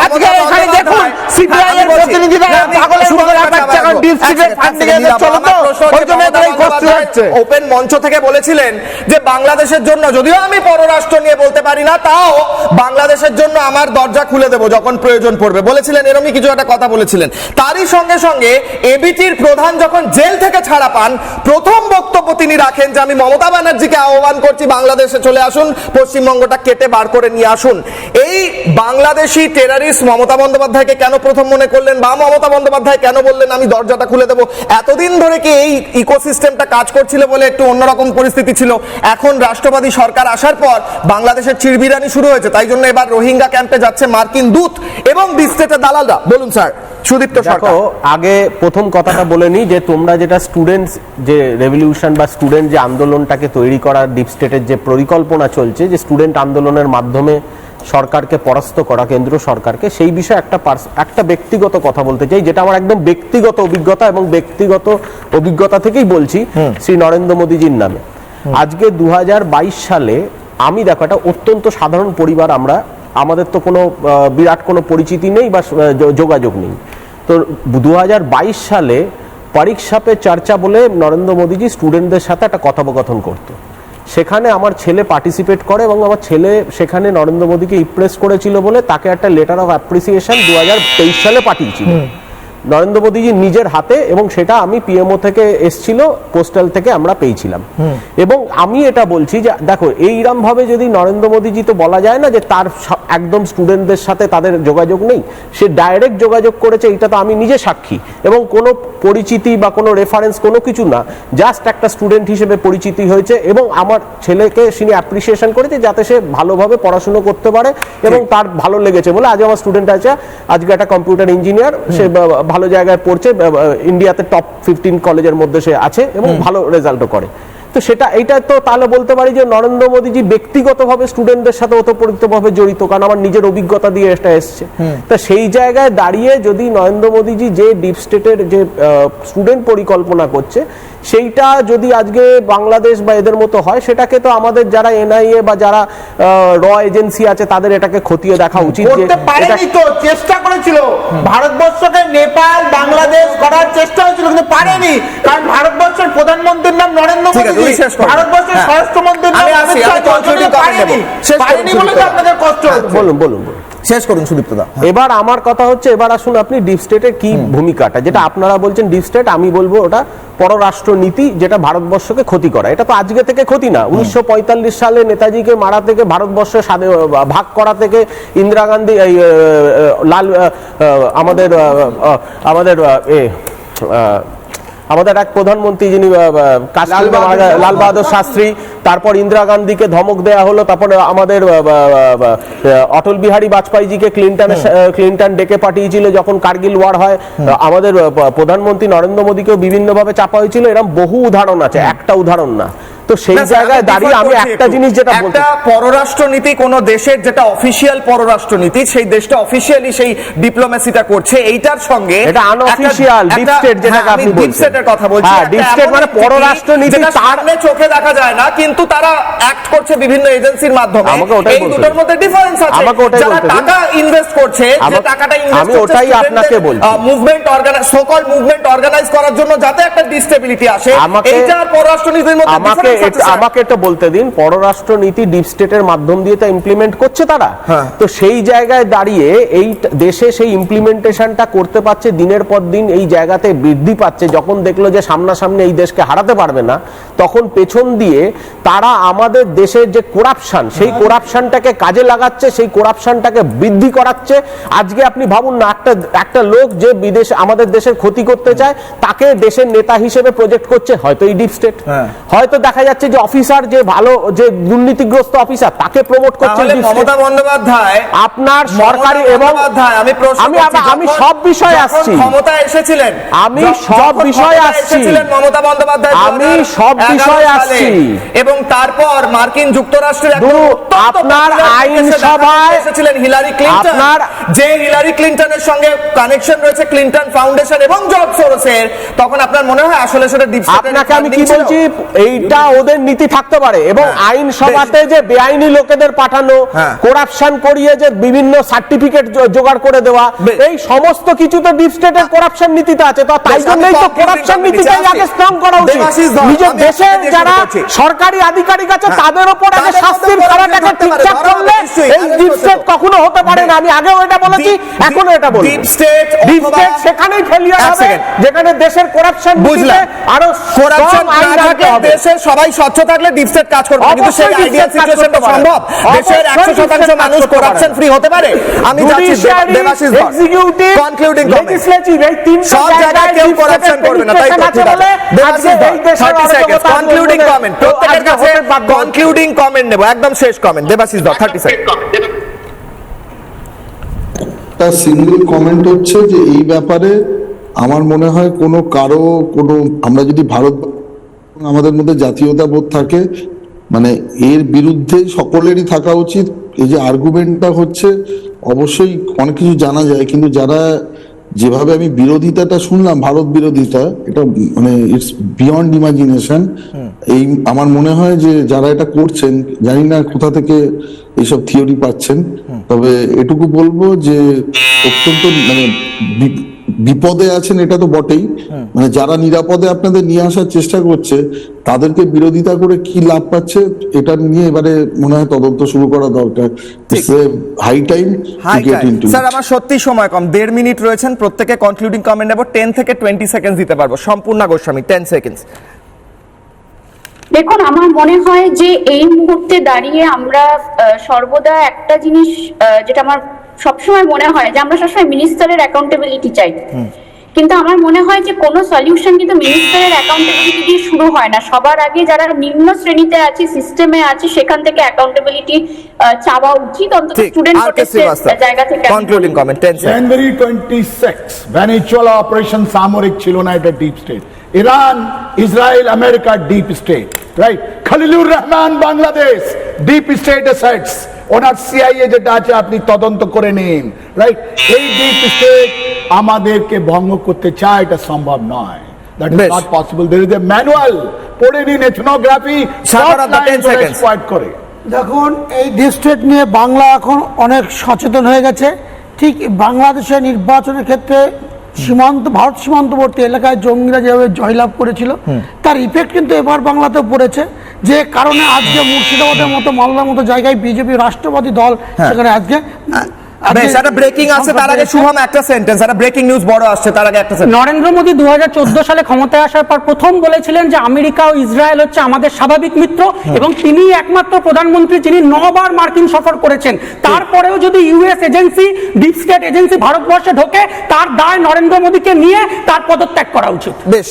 আজকে এখানে দেখুন সিপিআই এর প্রতিনিধিরা পাগলের মতো লাফাচ্ছে, কারণ ডিপ স্টেটের ফান্ডিং এর চলতো ওই জন্য এটাই কষ্ট হচ্ছে। ওপেন মঞ্চ থেকে বলেছিলেন যে বাংলাদেশের জন্য, যদিও আমি পররাষ্ট্র নিয়ে বলতে পারি না, তাও বাংলাদেশের জন্য আমার দরজা খুলে দেব যখন প্রয়োজন পড়বে বলেছিলেন, এরকমই কিছু একটা কথা বলেছিলেন। তারই সঙ্গে সঙ্গে এবিটির প্রধান যখন জেল থেকে ছাড়া পান, প্রথম বক্তব্য তিনি রাখেন যে আমি মমতা ব্যানার্জিকে আহ্বান করছি বাংলাদেশে চলে আসুন, পশ্চিমবঙ্গটা কেটে বার করে নিয়ে আসুন। এই বাংলাদেশি টেরারিস্ট মমতা বন্দ্যোপাধ্যায়কে কেন প্রথম মনে করলেন, বা মমতা বন্দ্যোপাধ্যায় কেন বললেন আমি দরজাটা খুলে দেব? এতদিন ধরে কি এই ইকোসিস্টেমটা কাজ করছিল বলে একটু অন্যরকম পরিস্থিতি ছিল? এখন রাষ্ট্রবাদী সরকার আসার পর বাংলাদেশের চিরবিরানি শুরু হয়েছে, তাই জন্য এবার রোহিঙ্গা ক্যাম্পে যাচ্ছে মার্কিন দূত এবং ডিপ স্টেটের দালালরা। বলুন স্যার। সুদীপ্ত সরকার। আগে প্রথম কথাটা বলে নি যে তোমরা যেটা স্টুডেন্টস যে রেভলিউশন বা স্টুডেন্ট যে আন্দোলনটাকে তৈরি করার ডিপ স্টেটের যে পরিকল্পনা চলছে, যে স্টুডেন্ট আন্দোলনের মাধ্যমে সরকারকে পরাস্ত করা, কেন্দ্র সরকারকে, সেই বিষয়ে একটা ব্যক্তিগত কথা বলতে চাই, যেটা আমার একদম ব্যক্তিগত অভিজ্ঞতা এবং ব্যক্তিগত অভিজ্ঞতা থেকেই বলছি শ্রী নরেন্দ্র মোদীজির নামে। আজকে 2022 সালে আমি দেখো একটা অত্যন্ত সাধারণ পরিবার, আমাদের তো কোনো বিরাট কোনো পরিচিতি নেই বা যোগাযোগ নেই। তো 2022 সালে পরীক্ষা পে চর্চা বলে নরেন্দ্র মোদীজি স্টুডেন্টদের সাথে একটা কথোপকথন করতো। সেখানে আমার ছেলে পার্টিসিপেট করে এবং আমার ছেলে সেখানে নরেন্দ্র মোদীকে ইমপ্রেস করেছিল বলে তাকে একটা লেটার অফ অ্যাপ্রিসিয়েশন 2023 সালে পাঠিয়েছিল নরেন্দ্র মোদীজি নিজের হাতে, এবং সেটা আমি পিএমও থেকে এসছিল, পোস্টাল থেকে আমরা পেয়েছিলাম। এবং আমি এটা বলছি যে দেখো, এইরকম ভাবে যদি নরেন্দ্র মোদীজি, তো বলা যায় না যে তার একদম স্টুডেন্টদের সাথে তাদের যোগাযোগ নেই, সে ডাইরেক্ট যোগাযোগ করেছে, এটা তো আমি নিজে সাক্ষী। এবং কোনো পরিচিতি বা কোনো রেফারেন্স কোনো কিছু না, জাস্ট একটা স্টুডেন্ট হিসেবে পরিচিতি হয়েছে এবং আমার ছেলেকে তিনি অ্যাপ্রিসিয়েশন করেছে যাতে সে ভালোভাবে পড়াশুনো করতে পারে এবং তার ভালো লেগেছে বলে আজ আমার স্টুডেন্ট আছে, আজকে একটা কম্পিউটার ইঞ্জিনিয়ার, সে ভালো জায়গায় পড়ছে, ইন্ডিয়াতে টপ 15 কলেজের মধ্যে সে আছে এবং ভালো রেজাল্টও করে। তো এইটা তো তাহলে বলতে পারি যে নরেন্দ্র মোদীজি ব্যক্তিগতভাবে স্টুডেন্টদের সাথে ওতপ্রোতভাবে জড়িত, কারণ আমার নিজের অভিজ্ঞতা দিয়ে এটা এসছে। তা সেই জায়গায় দাঁড়িয়ে যদি নরেন্দ্র মোদীজি যে ডিপ স্টেটের যে স্টুডেন্ট পরিকল্পনা করছে সেইটা যদি আজকে বাংলাদেশ বা এদের মতো হয়, সেটাকে তো আমাদের যারা এনআইএ বা যারা র এজেন্সি আছে তাদের এটাকে খতিয়ে দেখা উচিত। করতে পারেনি তো, চেষ্টা করেছিল ভারতবর্ষকে নেপাল বাংলাদেশ করার চেষ্টা হয়েছিল, কিন্তু পারেনি, কারণ ভারতবর্ষের প্রধানমন্ত্রীর নাম নরেন্দ্র মোদী, ভারতবর্ষের স্বরাষ্ট্রমন্ত্রীর নাম অমিত শাহ, পারেনি বলে তো আপনাদের কষ্ট হচ্ছে। বলুন শেষ করুন সুদীপ্ত দা। এবার আমার কথা হচ্ছে, এবার আসুন আপনি ডিপ স্টেটের কি ভূমিকাটা, যেটা আপনারা বলছেন ডিপ স্টেট, আমি বলবো ওটা পররাষ্ট্র নীতি, যেটা ভারতবর্ষকে ক্ষতি করা। এটা তো আজকে থেকে ক্ষতি না, 1945 সালে নেতাজিকে মারা থেকে, ভারতবর্ষের ভাগ করা থেকে, ইন্দিরা গান্ধী আমাদের এক প্রধানমন্ত্রী যিনি লাল বাহাদুর শাস্ত্রী, তারপর ইন্দিরা গান্ধীকে ধমক দেয়া হলো, তারপরে আমাদের অটল বিহারী বাজপেয়ীজিকে ক্লিন্টন ডেকে পাঠিয়েছিল যখন কার্গিল ওয়ার হয়, আমাদের প্রধানমন্ত্রী নরেন্দ্র মোদীকেও বিভিন্নভাবে চাপা হয়েছিল। এরকম বহু উদাহরণ আছে, একটা উদাহরণ না। তো সেই জায়গায় দাঁড়িয়ে আমি একটা জিনিস যেটা বলতে, পররাষ্ট্রনীতি কোন দেশের যেটা অফিশিয়াল পররাষ্ট্রনীতি, সেই দেশটা অফিশিয়ালি সেই ডিপ্লোমেসিটা করছে, এইটার সঙ্গে এটা আনঅফিশিয়াল ডিপ স্টেট যেটাকে আপনি বলছেন, ডিপ স্টেটের কথা বলছি। ডিপ স্টেট মানে পররাষ্ট্রনীতি, সামনে চোখে দেখা যায় না, কিন্তু তারা অ্যাক্ট করছে বিভিন্ন এজেন্সির মাধ্যমে। এই দুটোর মধ্যে ডিফারেন্স আছে। যারা টাকা ইনভেস্ট করছে, যে টাকাটা ইনভেস্ট আমি ওটাই আপনাকে বলছি, মুভমেন্ট সো-কল্ড মুভমেন্ট অর্গানাইজ করার জন্য যাতে একটা ডিস্টেবিলিটি আসে, এইটা পররাষ্ট্রনীতির মধ্যে আমাকে এটা বলতে দিন। পররাষ্ট্র নীতি ডিপ স্টেটের মাধ্যম দিয়ে তা ইমপ্লিমেন্ট করছে তারা। তো সেই জায়গায় দাঁড়িয়ে এই দেশে সেই ইমপ্লিমেন্টেশনটা করতে পারছে, দিনের পর দিন এই জায়গাতে বৃদ্ধি পাচ্ছে। যখন দেখলো যে সামনাসামনি এই দেশকে হারাতে পারবে না, তখন পেছন দিয়ে তারা আমাদের দেশের যে করাপশন, সেই করাপশনটাকে কাজে লাগাচ্ছে, সেই করাপশনটাকে বৃদ্ধি করাচ্ছে। আজকে আপনি ভাবুন না, একটা লোক যে বিদেশে আমাদের দেশের ক্ষতি করতে চায়, তাকে দেশের নেতা হিসেবে প্রজেক্ট করছে হয়তো এই ডিপ স্টেট। হয়তো দেখা যাচ্ছে যে অফিসার, যে ভালো, যে দুর্নীতিগ্রস্ত অফিসার, তাকে প্রমোট করছে মমতা বন্দ্যোপাধ্যায়। আপনার সরকারি এবং আমি সব বিষয়ে আসছি, ক্ষমতায় এসেছিলেন, আমি সব বিষয়ে আসছি, মমতা বন্দ্যোপাধ্যায় আমি সব বিষয়ে আসছি, এবং তারপর মার্কিন যুক্তরাষ্ট্রের আপনার আইনসভায় এসেছিলেন হিলারি ক্লিন্টন, যে হিলারি ক্লিন্টনের সঙ্গে কানেকশন রয়েছে ক্লিন্টন ফাউন্ডেশন এবং জর্জ সোরসের। তখন আপনার মনে হয় আসলে সেটা ডিপ স্টেট? আপনাকে আমি কি বলছি, এইটা ওদের নীতি থাকতে পারে, এবং আইনসভাতে যে বেআইনি লোকেদের পাঠানো, করাপশন করিয়ে যে বিভিন্ন সার্টিফিকেট জোগাড় করে দেওয়া, এই সমস্ত কিছু তো ডিপ স্টেটের করাপশন নীতিতে আছে। তো তাই জন্যই তো করাপশন নীতিটাই আগে স্ট্রং করা উচিত। নিজের দেশের যারা সরকারি আধিকারিক আছে তাদের উপর আগে শাস্তির ধারাটাকে ঠিকঠাক করলে এই ডিপ স্টেট কখনো হতে পারে না। আমি আগেও এটা বলেছি, এখনো এটা বলছি। ডিপ স্টেট সেখানেই ফেলিয়ার হবে যেখানে দেশের করাপশন নীতিতে আরো করাপশন আইন থাকে, দেশে সবাই স্বচ্ছ থাকলে ডিপ স্টেট কাজ করবে, কিন্তু সেই আইডিয়াল সিচুয়েশনটা সম্ভব? দেশের 100% মানুষ করাপশন ফ্রি হতে পারে? আমি যাচ্ছি দেবাশিস ধর, কনক্লুডিং লেজিসলেটিভ, এই তিনটা সব জায়গায় কেউ করাপশন করবে না, তাই তো? ঠিক আছে, দেবাশিস ধর 30 সেকেন্ড কনক্লুডিং কমেন্ট, প্রত্যেকের কাছে কনক্লুডিং কমেন্ট নেব, একদম শেষ কমেন্ট। দেবাশিস ধর 30 সেকেন্ড। একটা সিঙ্গেল কমেন্ট হচ্ছে যে এই ব্যাপারে আমার মনে হয় কোনো আমরা যদি আমাদের মধ্যে জাতীয়তা বোধ থাকে, মানে এর বিরুদ্ধে সকলেরই থাকা উচিত। এই যে আর্গুমেন্টটা হচ্ছে, অবশ্যই অনেক কিছু জানা যায়, কিন্তু যারা যেভাবে আমি বিরোধিতাটা শুনলাম, ভারত বিরোধিতা, এটা মানে ইটস বিয়ন্ড ইমাজিনেশন। এই আমার মনে হয় যে যারা এটা করছেন, জানি না কোথা থেকে এইসব থিওরি পাচ্ছেন, তবে এটুকু বলবো যে অত্যন্ত মানে বিপদে আছেন, এটা তো বটেই। মানে যারা নিরাপদে আপনাদের নিয়ে আসার চেষ্টা করছে, তাদেরকে বিরোধিতা করে কি লাভ পাচ্ছে, এটা নিয়ে এবারে মনে হয় তদন্ত শুরু করা দরকার। High time. স্যার, আমার সত্যি সময় কম, 1.5 মিনিট রয়েছেন, প্রত্যেকে কনক্লুডিং কমেন্ট নেব, 10 থেকে 20 সেকেন্ড দিতে পারবো। সম্পূর্ণ গোস্বামী 10 সেকেন্ড। দেখুন, আমার মনে হয় যে এই মুহূর্তে দাঁড়িয়ে আমরা সর্বদা একটা জিনিস, যেটা আমার সবসময় মনে হয়, যে আমরা সবসময় মিনিস্টারের অ্যাকাউন্টেবিলিটি চাই, কিন্তু আমার মনে হয় যে কোনো সলিউশন কিন্তু মিনিস্টারের অ্যাকাউন্টেবিলিটি দিয়ে শুরু হয় না। সবার আগে যারা নিম্ন শ্রেণীতে আছে, সিস্টেমে আছে, সেখান থেকে অ্যাকাউন্টেবিলিটি চাওয়া উচিত, অন্তত স্টুডেন্ট প্রোটেস্টের জায়গা থেকে। Concluding comment 10 second. January 26 Venezuela operation সামরিক ছিল না, এটা deep state. Iran, Israel, America deep state, right? Khalilur Rahman Bangladesh deep state assets, ওনার সিআইএ যেটা আছে আপনি তদন্ত করে নিন, রাইট? এই ডিপ স্টেট আমাদেরকে ভঙ্গ করতে চায়, এটা সম্ভব নয়। That is not possible. There is a manual, পড়ে নিন এথনোগ্রাফি, পয়েন্ট করে। দেখুন, এই ডিস্ট্রিক্ট নিয়ে বাংলা এখন অনেক সচেতন হয়ে গেছে। ঠিক বাংলাদেশের নির্বাচনের ক্ষেত্রে ভারত সীমান্তবর্তী এলাকায় জঙ্গিরা যেভাবে জয়লাভ করেছিল, তার ইফেক্ট কিন্তু এবার বাংলাতেও পড়েছে। যে কারণে আজকে মুর্শিদাবাদের মতো, মালদার মতো জায়গায় বিজেপি রাষ্ট্রবাদী দল সেখানে আজকে ব্রেকিং আছে। তার আগে শুভম একটা সেন্টেন্স, একটা ব্রেকিং নিউজ বড় আসছে, তার আগে একটা সেন্টেন্স। নরেন্দ্র মোদী 2014 সালে ক্ষমতায় আসার পর প্রথম বলেছিলেন যে আমেরিকা ও ইসরায়েল হচ্ছে আমাদের স্বাভাবিক মিত্র, এবং তিনি একমাত্র প্রধানমন্ত্রী যিনি 9 বার মার্কিন সফর করেছেন। তারপরেও যদি US agency, deep state agency ভারতবর্ষে ঢোকে, তার দায় নরেন্দ্র মোদীকে নিয়ে তার পদত্যাগ করা উচিত। বেশ,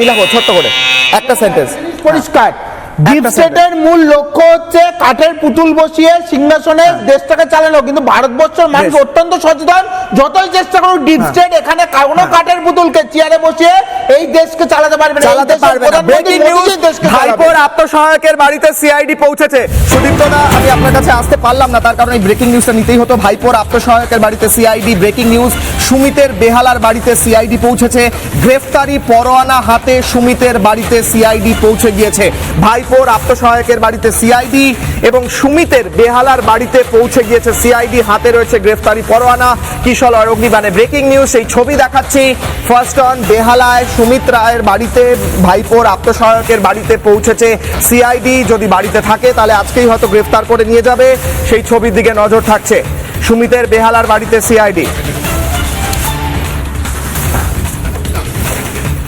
নীলাভ ছোট্ট করে একটা সেন্টেন্স পরিষ্কার। ডিপ স্টেটের মূল লক্ষ্য হচ্ছে কাঠের পুতুল বসিয়ে সিংহাসনে দেশটাকে চালানো, কিন্তু ভারতবর্ষের মানুষ অত্যন্ত সচেতন। যতই চেষ্টা করুক, ডিপ স্টেট এখানে কোনো কাঠের পুতুলকে চেয়ারে বসিয়ে এই দেশকে চালাতে পারবে না। ব্রেকিং নিউজ, ভাইপোর আত্মসহায়কের বাড়িতে সিআইডি পৌঁছেছে। সুদীপ্ত দা, আমি আপনার কাছে আসতে পারলাম না, তার কারণে এই ব্রেকিং নিউজটা নিতেই হতো। ভাইপোর আত্মসহায়কের বাড়িতে সিআইডি। ব্রেকিং নিউজ, সুমিতের বেহালার বাড়িতে সিআইডি পৌঁছেছে। গ্রেফতারি পরোয়ানা হাতে সুমিতের বাড়িতে সিআইডি পৌঁছে গিয়েছে। ভাইপোর আত্মসহায়কের বাড়িতে সিআইডি এবং সুমিতের বেহালার বাড়িতে পৌঁছে গিয়েছে সিআইডি, হাতে রয়েছে গ্রেফতারি পরোয়ানা। কিশলয় অগ্নিবাণে ব্রেকিং নিউজ, সেই ছবি দেখাচ্ছি। ফার্স্ট অন বেহালায় সুমিত রায়ের বাড়িতে ভাইপোর আত্মসহায়কের বাড়িতে পৌঁছেছে সিআইডি। যদি বাড়িতে থাকে তাহলে আজকেই হয়তো গ্রেফতার করে নিয়ে যাবে, সেই ছবির দিকে নজর থাকছে। সুমিতের বেহালার বাড়িতে সিআইডি।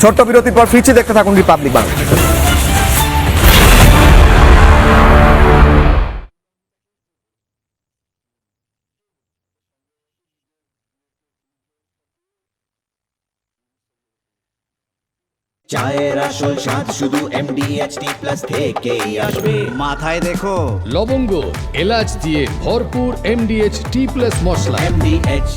ছোট্ট বিরতির পর ফিরছি, দেখতে থাকুন রিপাবলিক বাংলা। চায়ের আসল স্বাদ শুধু MDHT প্লাস থেকেই আসবে। মাথায় দেখো লবঙ্গ, এলাচ দিয়ে ভরপুর MDH T+ মশলা। MDH